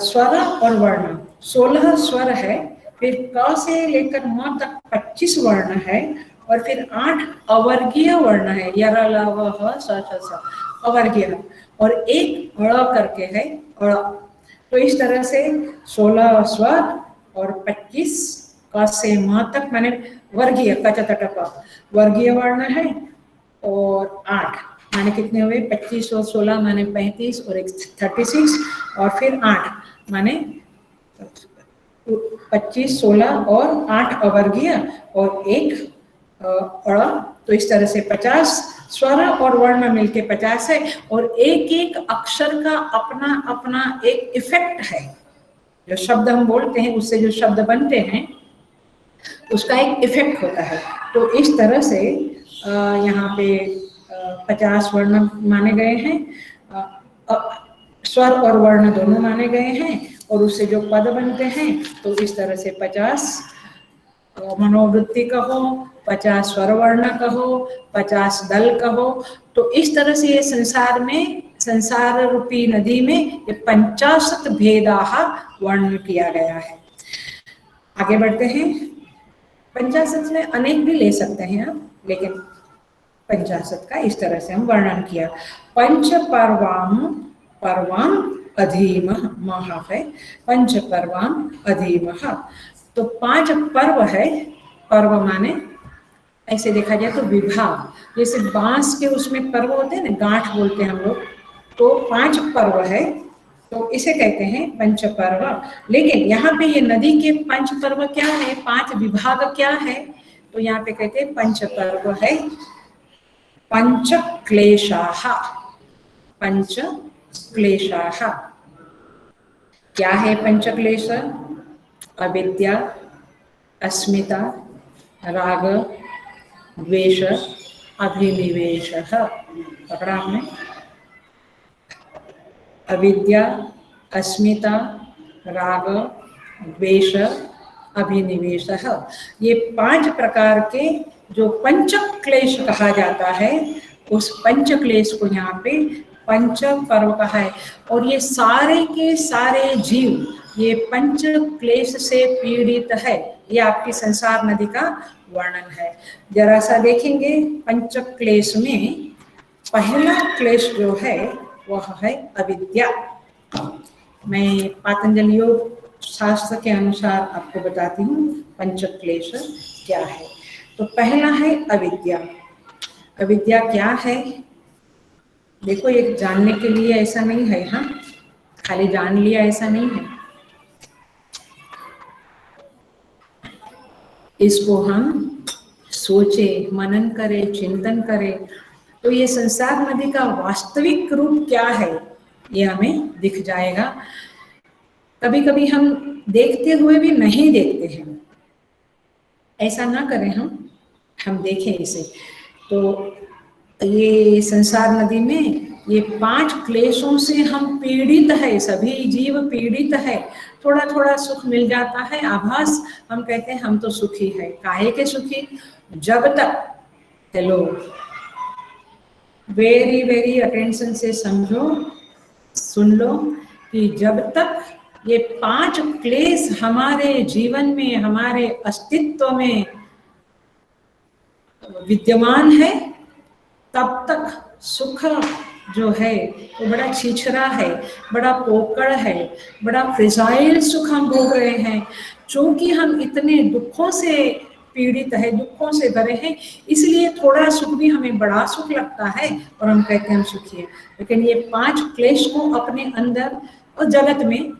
स्वर और वर्ण। 16 स्वर है, फिर क से लेकर म तक 25 वर्ण है, और फिर 8 अवर्गीय वर्ण है, यर ल व ह स छ स, अवर्गीय, और एक अड़ करके है अड़। तो इस तरह से 16 स्वर और 25 क से म तक माने वर्गीय, कच तट प वर्गीय वर्ण है, और 8 माने कितने हुए? 25 और 16 माने 35 और 36, और फिर 8 माने 25, 16 और 8 अवर्गीय और एक अड़। तो इस तरह से 50 स्वर और वर्ण मिलके 50 है, और एक एक अक्षर का अपना अपना एक इफेक्ट है। जो शब्द हम बोलते हैं, उससे जो शब्द बनते हैं उसका एक इफेक्ट होता है। तो इस तरह से यहाँ पे 50 वर्ण माने गए हैं, स्वर और वर्ण दोनों माने गए हैं, और उससे जो पद बनते हैं, तो इस तरह से 50 मनोवृत्ति कहो, 50 स्वर वर्ण कहो, 50 दल कहो। तो इस तरह से ये संसार में, संसार रूपी नदी में ये 50 भेदाः वर्ण किया गया है। आगे बढ़ते हैं। 50 में अनेक भी ले सकते हैं आप, लेकिन 50 का इस तरह से हम वर्णन किया। पंच पर्वाम पर्वाम अधीमः महा है, पंच पर्वाम अधीमः। तो 5 पर्व है। पर्व माने ऐसे देखा जाए तो विभाग, जैसे बांस के उसमें पर्व होते हैं ना, गांठ बोलते हैं हम लोग, तो 5 पर्व है, तो इसे कहते हैं पंच पर्व। लेकिन यहाँ पे ये नदी के 5 पर्व क्या है, 5 विभाग क्या है, तो यहाँ पे कहते हैं पंच पर्व है पंच क्लेशाः। पंच क्लेशाः क्या है? पंच क्लेश: अविद्या, अस्मिता, राग, द्वेष, अभिनिवेश। पकड़ा हमने? अविद्या, अस्मिता, राग, द्वेष, अभिनिवेश, ये 5 प्रकार के जो पंच क्लेश कहा जाता है, उस पंच क्लेश को यहाँ पे पंच पर्व कहा है। और ये सारे के सारे जीव ये पंच क्लेश से पीड़ित है। ये आपकी संसार नदी का वर्णन है। जरा सा देखेंगे पंच क्लेश में, पहला क्लेश जो है वह है अविद्या। मैं पातंजलि योग शास्त्र के अनुसार आपको बताती हूँ पंच क्लेश क्या है। तो पहला है अविद्या। अविद्या क्या है? देखो, ये जानने के लिए ऐसा नहीं है, हाँ, खाली जान लिया ऐसा नहीं है। इसको हम सोचे, मनन करें, चिंतन करें, तो ये संसार नदी का वास्तविक रूप क्या है ये हमें दिख जाएगा। कभी कभी हम देखते हुए भी नहीं देखते हैं, ऐसा ना करें हम देखें इसे। तो ये संसार नदी में ये 5 क्लेशों से हम पीड़ित है, सभी जीव पीड़ित है। थोड़ा थोड़ा सुख मिल जाता है, आभास, हम कहते हैं हम तो सुखी है। काहे के सुखी? जब तक, हेलो, वेरी वेरी अटेंशन से समझो, सुन लो, कि जब तक ये 5 क्लेश हमारे जीवन में, हमारे अस्तित्व में विद्यमान है, तब तक सुख जो है वो बड़ा छिछरा है, बड़ा पोकड़ है, बड़ा फ्रिजाइल सुख हम भोग रहे हैं। चूंकि हम इतने दुखों से पीड़ित है, दुखों से भरे हैं, इसलिए थोड़ा सुख भी हमें बड़ा सुख लगता है और हम कहते हैं हम सुखी हैं। लेकिन ये 5 क्लेश को अपने अंदर और जगत में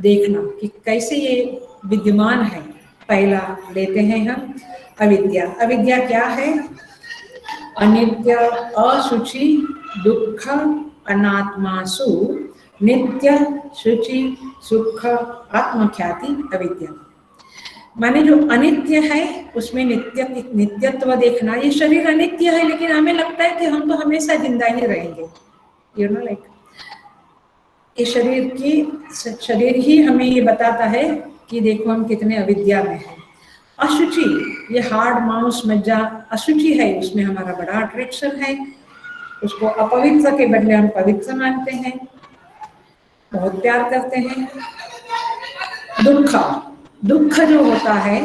देखना कि कैसे ये विद्यमान है। पहला लेते हैं हम अविद्या। अविद्या क्या है? अनित्य, अशुचि, दुख, अनात्मासु नित्य, शुचि, सुख, आत्मख्याति अविद्या। माने जो अनित्य है उसमें नित्यत्व देखना। ये शरीर अनित्य है, लेकिन हमें लगता है कि हम तो हमेशा जिंदा ही रहेंगे, यू नो, लाइक ये शरीर ही हमें ये बताता है कि देखो हम कितने अविद्या में हैं। अशुचि, ये हार्ड मांस मज्जा अशुचि है, उसमें हमारा बड़ा अट्रैक्शन है, उसको अपवित्र के बदले हम पवित्र मानते हैं, बहुत प्यार करते हैं। दुख, दुख जो होता है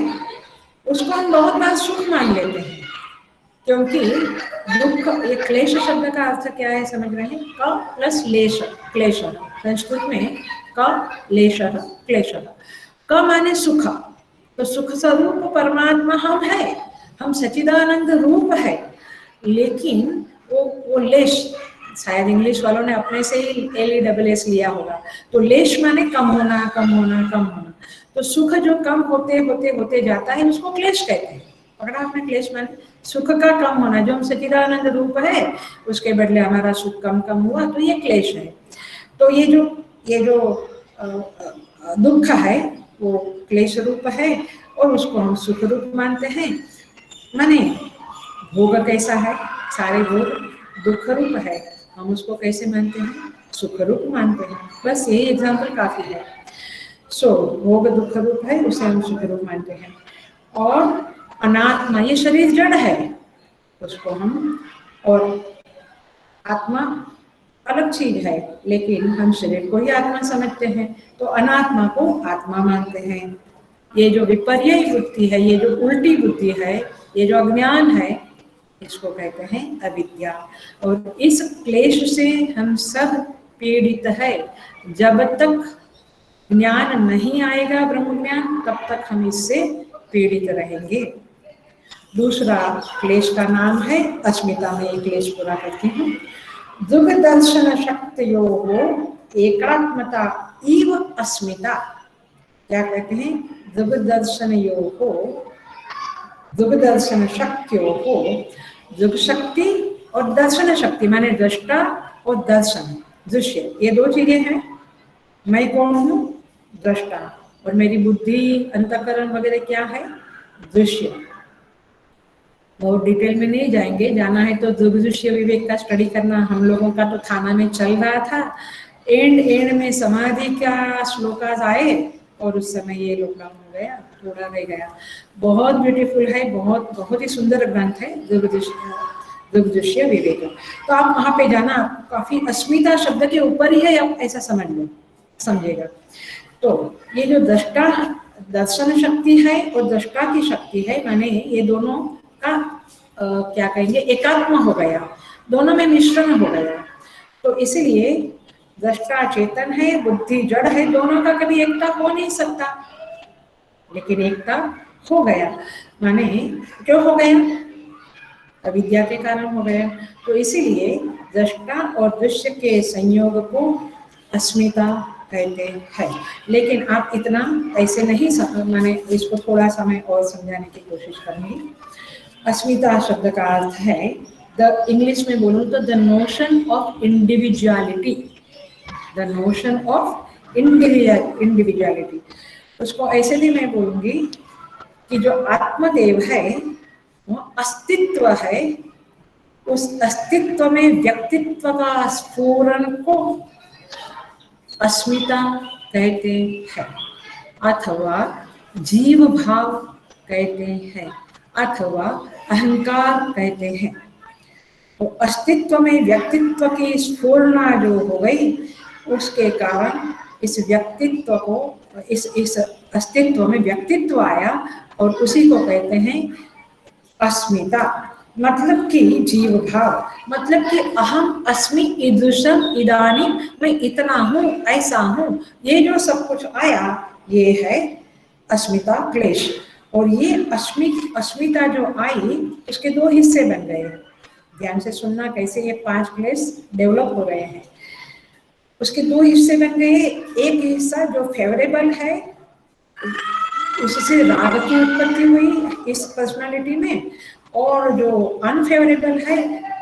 उसको हम बहुत बार सुख मान लेते हैं, क्योंकि दुख, ये क्लेश शब्द का अर्थ क्या है समझ रहे हैं? क प्लस लेश, क्लेश, संस्कृत में क लेश क्लेश। क माने सुख, तो सुख स्वरूप परमात्मा हम है, हम सच्चिदानंद रूप है। लेकिन वो लेश, शायद इंग्लिश वालों ने अपने से ही LESS लिया होगा, तो लेश माने कम होना, कम होना, कम होना। तो सुख जो कम होते होते होते जाता है उसको क्लेश कहते हैं। पकड़ा आपने? क्लेश माने सुख का कम होना, जो हम सच्चिदानंद रूप है उसके बदले हमारा सुख कम कम हुआ, तो ये क्लेश है। तो ये जो दुख है वो क्लेश रूप है और उसको हम सुख रूप मानते हैं। माने भोग कैसा है? सारे भोग दुख रूप है, हम उसको कैसे मानते हैं? सुख रूप मानते हैं। बस यही एग्जाम्पल काफी है। सो भोग दुख रूप है, उसे हम सुख रूप मानते हैं। और अनात्मा, ये शरीर जड़ है, उसको हम, और आत्मा अलग चीज है, लेकिन हम शरीर को ही आत्मा समझते हैं, तो अनात्मा को आत्मा मानते हैं। ये जो विपर्य बुद्धि है, ये जो उल्टी बुद्धि है, ये जो अज्ञान है, इसको कहते हैं अविद्या। और इस क्लेश से हम सब पीड़ित है। जब तक ज्ञान नहीं आएगा, ब्रह्म ज्ञान, तब तक हम इससे पीड़ित रहेंगे। दूसरा क्लेश का नाम है अस्मिता। में ये क्लेश पूरा करती हूँ। दुख दर्शन शक्तियोः एकात्मता इव अस्मिता। क्या कहते हैं? दुख दर्शन शक्तियोः, दुख शक्ति और दर्शन शक्ति, माने दृष्टा और दर्शन, दृश्य, ये दो चीजें हैं। मैं कौन हूँ? दृष्टा, और मेरी बुद्धि, अंतःकरण वगैरह क्या है? दृश्य। बहुत डिटेल में नहीं जाएंगे, जाना है तो दृश्य विवेक का स्टडी करना। हम लोगों का तो थाना में चल रहा था, एंड में समाधि का श्लोकास आए और उस समय ये लॉकडाउन हो गया, थोड़ा रह गया। बहुत ब्यूटीफुल है, बहुत ही सुंदर ग्रंथ है दृश्य विवेक। तो आप वहां पे जाना, काफी अस्मिता शब्द के ऊपर ही है, आप ऐसा समझ लो, समझेगा। तो ये जो दृष्टा दर्शन शक्ति है और दृष्टा की शक्ति है, माने ये दोनों का क्या कहेंगे, एकात्म हो गया, दोनों में मिश्रण हो गया। तो इसीलिए दृष्टा चेतन है, बुद्धि जड़ है, दोनों का कभी एकता हो नहीं सकता, लेकिन एकता हो गया। माने क्यों हो गया? अविद्या के कारण हो गया। तो इसीलिए दृष्टा और दृश्य के संयोग को अस्मिता कहते हैं। लेकिन आप इतना ऐसे नहीं माने, इसको थोड़ा सा मैं और समझाने की कोशिश करूंगी। अस्मिता शब्द का अर्थ है, इंग्लिश में बोलूं तो the notion of individuality, the notion of individuality. उसको ऐसे भी मैं बोलूंगी कि जो आत्मदेव है वो अस्तित्व है, उस अस्तित्व में व्यक्तित्व का स्फुरण को अस्मिता कहते हैं, अथवा जीव भाव कहते हैं, अथवा अहंकार कहते हैं। तो अस्तित्व में व्यक्तित्व की स्फुरना जो हो गई, उसके कारण इस व्यक्तित्व को, इस अस्तित्व में व्यक्तित्व आया, और उसी को कहते हैं अस्मिता। मतलब कि जीव भाव, मतलब कि अहम अस्मि ईदृशम इदानीं, मैं इतना हूँ, ऐसा हूँ, ये जो सब कुछ आया, ये है अस्मिता क्लेश। और ये अस्मिता जो आई, उसके दो हिस्से बन गए। ध्यान से सुनना कैसे ये 5 क्लेश डेवलप हो रहे हैं। उसके दो हिस्से बन गए। एक हिस्सा जो फेवरेबल है, उससे राग की उत्पत्ति हुई इस पर्सनालिटी में, और जो अनफेवरेबल है,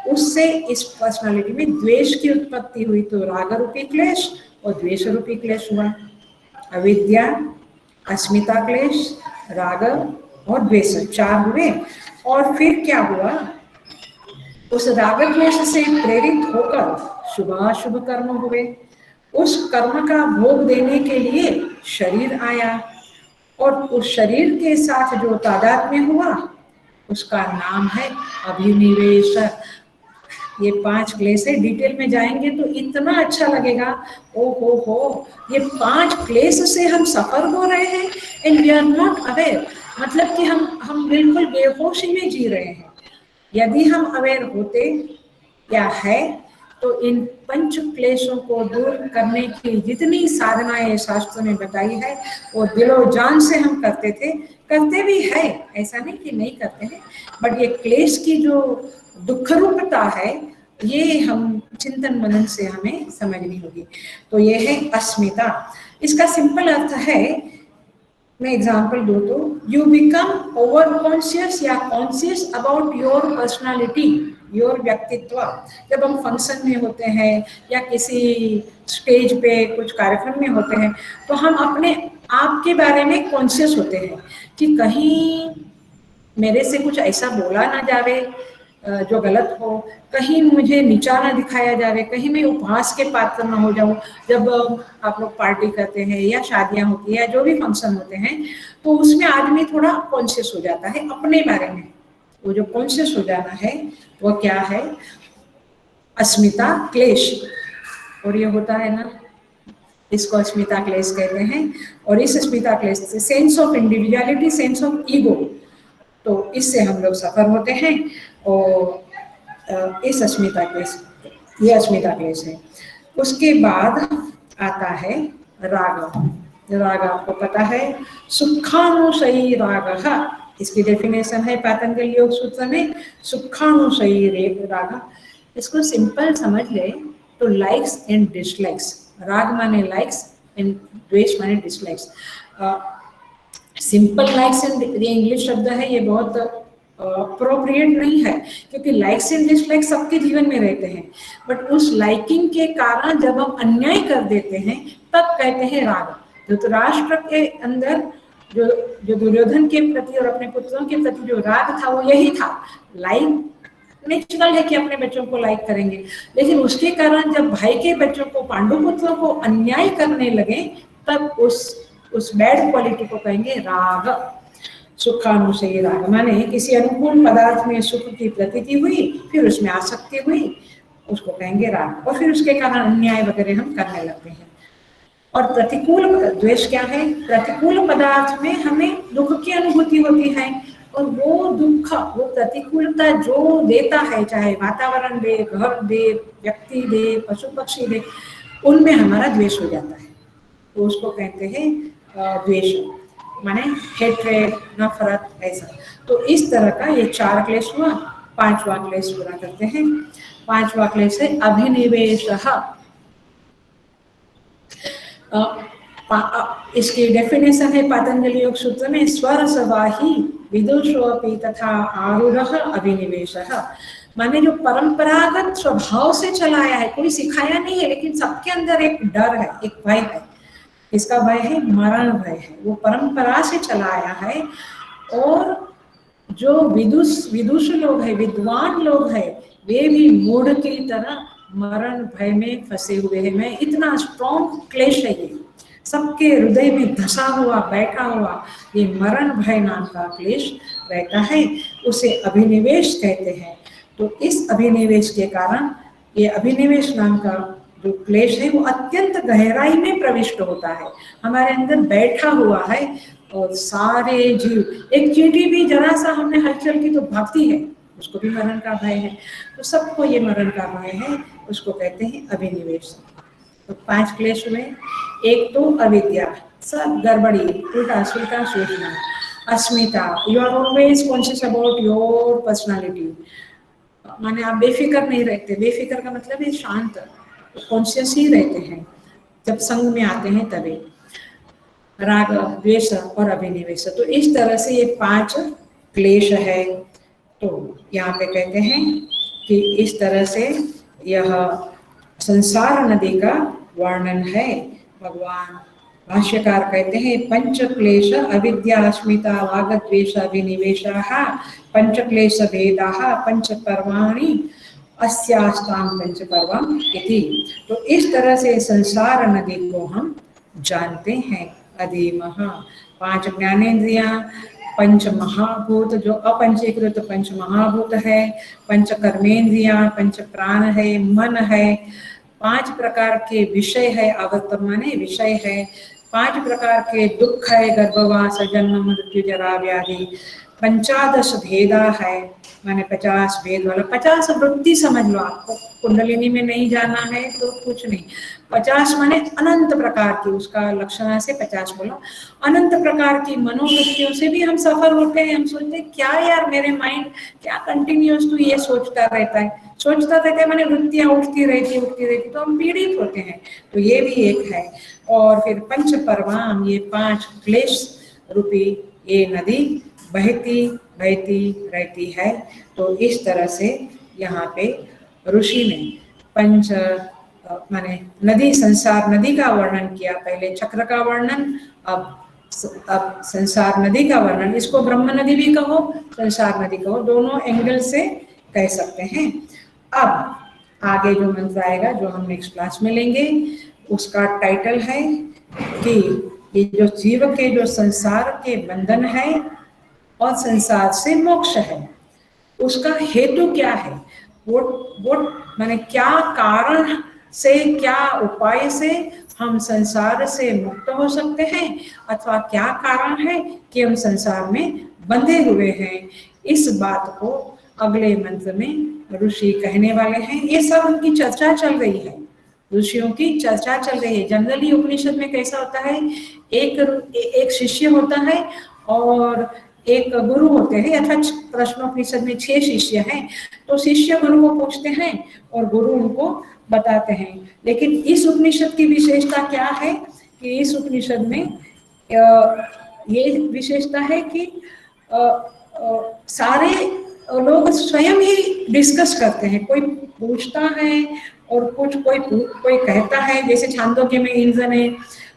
उससे इस पर्सनालिटी में द्वेष की उत्पत्ति हुई। तो राग रूपी क्लेश और द्वेष रूपी क्लेश हुआ। अविद्या, अस्मिता क्लेश, राग और द्वेष, 4 हुए। और फिर क्या हुआ, उस राग द्वेष से प्रेरित होकर शुभाशुभ कर्म हुए। उस कर्म का भोग देने के लिए शरीर आया, और उस शरीर के साथ जो तादात्म्य हुआ, उसका नाम है अभिनिवेश। ये 5 क्लेश है। डिटेल में जाएंगे तो इतना अच्छा लगेगा। ओ हो, ये 5 क्लेश से हम सफर हो रहे हैं, and we are not aware. मतलब कि हम बिल्कुल बेहोशी में जी रहे हैं। यदि हम अवेयर होते या है, तो इन 5 क्लेशों को दूर करने की जितनी साधनाएं शास्त्र में बताई है, वो दिलो जान से हम करते थे, करते भी है, ऐसा नहीं कि नहीं करते हैं। बट ये क्लेश की जो दुख रूपता है, ये हम चिंतन मनन से हमें समझनी होगी। तो ये है अस्मिता। इसका सिंपल अर्थ है, मैं एग्जाम्पल दूं तो, यू बिकम ओवर कॉन्शियस या conscious about your personality, your व्यक्तित्व। जब हम फंक्शन में होते हैं या किसी स्टेज पे कुछ कार्यक्रम में होते हैं, तो हम अपने आप के बारे में कॉन्शियस होते हैं कि कहीं मेरे से कुछ ऐसा बोला ना जावे जो गलत हो, कहीं मुझे नीचा ना दिखाया जावे, कहीं मैं उपहास के पात्र ना हो जाऊं। जब आप लोग पार्टी करते हैं या शादियां होती है या जो भी फंक्शन होते हैं, तो उसमें आदमी थोड़ा कॉन्शियस हो जाता है अपने बारे में। वो जो कॉन्शियस हो जाना है, वो क्या है, अस्मिता क्लेश। और ये होता है ना, इसको अस्मिता क्लेश कहते हैं। और इस अस्मिता क्लेश से sense of individuality, sense of ego, तो इससे हम लोग सफर होते हैं। और इस अस्मिता क्लेश, ये अस्मिता क्लेश है। उसके बाद आता है राग। राग आपको पता है, सुखानुशयी राग। इसकी डेफिनेशन है पातंजलि योग सूत्र में, सुखानुशयी राग। इसको सिंपल समझ ले तो लाइक्स एंड डिसलाइक्स। राग माने लाइक्स एंड द्वेष माने डिसलाइक्स। सिंपल लाइक्स एंड, ये इंग्लिश शब्द है, ये बहुत अप्रोप्रिएट नहीं है, क्योंकि लाइक्स एंड डिसलाइक्स सबके जीवन में रहते हैं। बट उस लाइकिंग के कारण जब हम अन्याय कर देते हैं, तब कहते हैं राग। धृतराष्ट्र के अंदर जो दुर्योधन के प्रति और अपने पुत्रों के प्रति जो राग था, वो यही था। लाइक नेचुरल है कि अपने बच्चों को लाइक करेंगे, लेकिन उसके कारण जब भाई के बच्चों को, पांडु पुत्रों को अन्याय करने लगे, तब उस बैड क्वालिटी को कहेंगे राग। सुखानुशयी राग माने किसी अनुकूल पदार्थ में सुख की प्रतीति हुई, फिर उसमें आसक्ति हुई, उसको कहेंगे राग। और फिर उसके कारण अन्याय वगैरह हम करने लगते हैं। और प्रतिकूल द्वेष क्या है, प्रतिकूल पदार्थ में हमें दुख की अनुभूति होती है, और वो दुख, वो प्रतिकूलता जो देता है, चाहे वातावरण दे, घर दे, व्यक्ति दे, पशु पक्षी दे, उनमें हमारा द्वेष हो जाता है। तो उसको कहते हैं द्वेष, माने हेट्रेड, नफरत, ऐसा। तो इस तरह का ये 4 क्लेश हुआ। 5वां क्लेश पूरा करते हैं। 5वां क्लेश है अभिनिवेश। इसकी डेफिनेशन है पातंजलि योग सूत्र में, स्वरसवाही विदुषोऽपि तथा आरूढ़ अभिनिवेशः। माने जो परंपरागत स्वभाव से चलाया है, कोई सिखाया नहीं है, लेकिन सबके अंदर एक डर है, एक भय है। इसका भय है मरण भय है, वो परंपरा से चला आया है। और जो विदुष लोग हैं, विद्वान लोग हैं, वे भी मूढ़ की तरह मरण भय में फंसे हुए हैं। मैं इतना स्ट्रॉन्ग क्लेश है ये, सबके हृदय में धसा हुआ बैठा हुआ ये मरण भय नाम का क्लेश रहता है, उसे अभिनिवेश कहते हैं। तो इस अभिनिवेश के कारण ये अभिनिवेश नाम का जो क्लेश है वो अत्यंत गहराई में प्रविष्ट होता है, हमारे अंदर बैठा हुआ है। और सारे जीव, एक चींटी भी जरा सा हमने हलचल की तो भागती है, उसको भी मरण का भय है। तो सबको ये मरण का भय है, उसको कहते हैं अभिनिवेश। तो 5 क्लेश हुए। एक तो अविद्या, सब गड़बड़ी, उल्टा सुल्टा सोचना। Asmita, you are always conscious about your personality, माने आप बेफिक्र नहीं रहते। बेफिक्र का मतलब है शांत, कॉन्शियस ही रहते हैं जब संग में आते हैं तभी। राग, द्वेष और अभिनिवेश, तो इस तरह से ये 5 क्लेश है। तो यहाँ पे कहते हैं कि इस तरह से यह संसार नदी का वर्णन है। भगवान भाष्यकार कहते हैं पंच क्लेश अविद्या अस्मिता राग द्वेष अभिनिवेशाः पंच क्लेश भेदाः पंच पर्वाणि अस्यास्तां पंच पर्वम् इति। तो इस तरह से संसार नदी को हम जानते हैं। अधीमः, 5 ज्ञानेन्द्रियां, पंच महाभूत जो अपंचीकृत पंच महाभूत है, पंच कर्मेंद्रियां, पंच प्राण है, मन है, 5 प्रकार के विषय है, अवर्तम माने विषय है, 5 प्रकार के दुख है, गर्भवास जन्म मृत्यु जरा व्याधि, 15 भेदा है, माने 50 भेद वाला, 50 वृत्ति समझ लो। आपको कुंडलिनी में नहीं जाना है तो कुछ नहीं, 50 माने अनंत प्रकार की, उसका लक्षणा से 50 बोला। अनंत प्रकार की मनोवृत्तियों से भी हम सफर होते हैं। हम सोचते हैं क्या यार मेरे माइंड क्या कंटिन्यूस तो ये सोचता रहता है, सोचता रहता है, मैंने वृत्तियां उठती रहती तो हम पीड़ित होते हैं। तो ये भी एक है। और फिर पंच पर्वाम, ये 5 क्लेश रूपी ये नदी बहती बहती रहती है। तो इस तरह से यहाँ पे ऋषि ने पंच माने नदी, संसार नदी का वर्णन किया। पहले चक्र का वर्णन, अब संसार नदी का वर्णन। इसको ब्रह्म नदी भी कहो, संसार नदी कहो, दोनों एंगल से कह सकते हैं। अब आगे जो मंत्र आएगा जो हम नेक्स्ट क्लास में लेंगे, उसका टाइटल है कि ये जो जीव के जो संसार के बंधन है और संसार से मोक्ष है, उसका हेतु क्या है, वो माने क्या कारण से, क्या उपाय से हम संसार से मुक्त हो सकते हैं, अथवा क्या कारण है कि हम संसार में बंधे हुए हैं। इस बात को अगले मंत्र में ऋषि कहने वाले हैं। ये सब उनकी चर्चा चल रही है, ऋषियों की चर्चा चल रही है। जनरली उपनिषद में कैसा होता है, एक शिष्य होता है और एक गुरु होते हैं, अथवा प्रश्नोपनिषद में 6 शिष्य हैं। तो शिष्य गुरु को पूछते हैं और गुरु उनको बताते हैं। लेकिन इस उपनिषद की विशेषता क्या है कि इस उपनिषद में ये विशेषता है कि सारे लोग स्वयं ही डिस्कस करते हैं। कोई पूछता है और कोई कहता है, जैसे छांदोग्य में इंद्र ने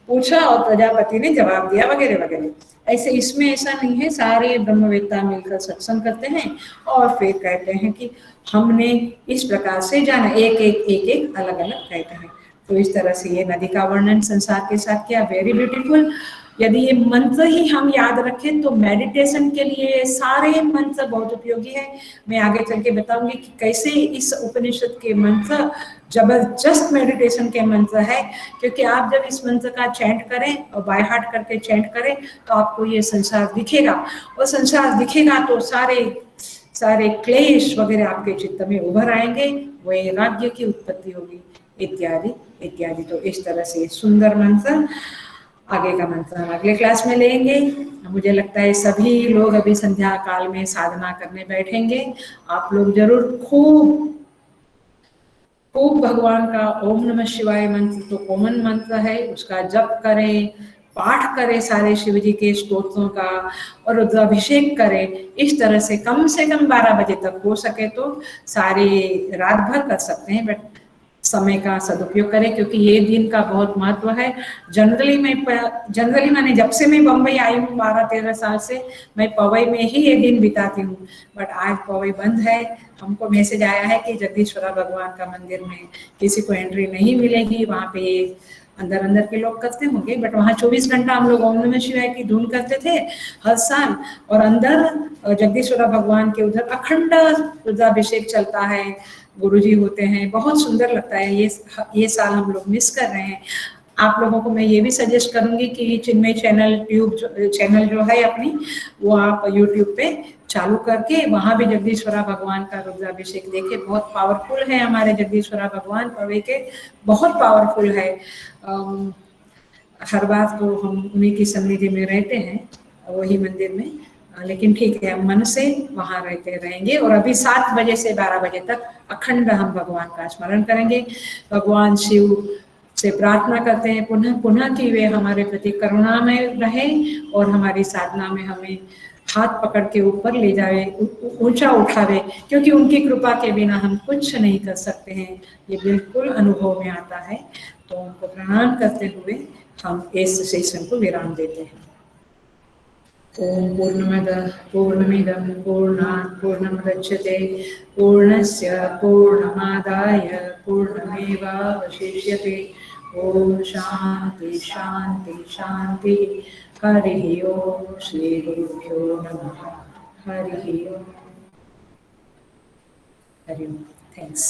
पूछा और प्रजापति ने जवाब दिया वगैरह वगैरह। ऐसे इसमें ऐसा नहीं है, सारे ब्रह्मवेत्ता मिलकर सत्संग करते हैं और फिर कहते हैं कि हमने इस प्रकार से जाना, एक अलग अलग कहते हैं। तो इस तरह से ये नदी का वर्णन संसार के साथ किया, वेरी ब्यूटीफुल। यदि ये मंत्र ही हम याद रखें तो मेडिटेशन के लिए सारे मंत्र बहुत उपयोगी है। मैं आगे चल के बताऊंगी कि कैसे इस उपनिषद के मंत्र जबरदस्त मेडिटेशन के मंत्र है, क्योंकि आप जब इस मंत्र का चैंट करें और बाय हार्ट करके चैंट करें तो आपको ये संसार दिखेगा, और संसार दिखेगा तो सारे क्लेश वगैरह आपके चित्त में उभर आएंगे, वैराग्य की उत्पत्ति होगी, इत्यादि इत्यादि। तो इस तरह से सुंदर मंत्र, आगे का मंत्र हम अगले क्लास में लेंगे। मुझे लगता है सभी लोग अभी संध्या काल में साधना करने बैठेंगे। आप लोग जरूर खूब भगवान का ओम नमः शिवाय मंत्र तो कॉमन मंत्र है, उसका जप करें, पाठ करें सारे शिव जी के स्तोत्रों का, और रुद्राभिषेक करें। इस तरह से कम 12 बजे तक हो सके तो सारे रात भर कर सकते हैं, बट समय का सदुपयोग करें, क्योंकि ये दिन का बहुत महत्व है। जनरली मैंने जब से मैं बम्बई आई हूँ 12-13 साल से, मैं पवई में ही ये दिन बिताती हूँ। बट आज पवई बंद है। हमको मैसेज आया है कि जगदीश्वरा भगवान का मंदिर में किसी को एंट्री नहीं मिलेगी। वहाँ पे अंदर के लोग करते होंगे, बट वहाँ 24 घंटा हम लोग ओम नमः शिवाय की धुन करते थे हर साल। और अंदर जगदीश्वरा भगवान के उधर अखंड रुद्राभिषेक चलता है, गुरुजी होते हैं, बहुत सुंदर लगता है। ये साल हम लोग मिस कर रहे हैं। आप लोगों को मैं ये भी सजेस्ट करूंगी कि चिन्मय चैनल जो है अपनी, वो आप यूट्यूब पे चालू करके वहाँ भी जगदीश्वरा भगवान का रुद्राभिषेक देखे। बहुत पावरफुल है हमारे जगदीश्वरा भगवान पवे के, बहुत पावरफुल है। हर बात तो हम उन्हीं की सन्निधि में रहते हैं, वही मंदिर में। लेकिन ठीक है, मन से वहाँ रहते रहेंगे। और अभी 7 बजे से 12 बजे तक अखंड हम भगवान का स्मरण करेंगे। भगवान शिव से प्रार्थना करते हैं पुनः पुनः कि वे हमारे प्रति करुणा में रहे और हमारी साधना में हमें हाथ पकड़ के ऊपर ले जावे, ऊंचा उठावे, क्योंकि उनकी कृपा के बिना हम कुछ नहीं कर सकते हैं। ये बिल्कुल अनुभव में आता है। तो उनको प्रणाम करते हुए हम इस सेशन को विराम देते हैं। ओम पूर्णमदः पूर्णमिदं पूर्णात् पूर्णमुदच्यते पूर्णस्य पूर्णमादाय पूर्णमेवावशिष्यते। ओम शांति शांति शांति। हरि ओम। श्री गुरुभ्यो नमः। हरि ओम। हरि ओम। थैंक्स।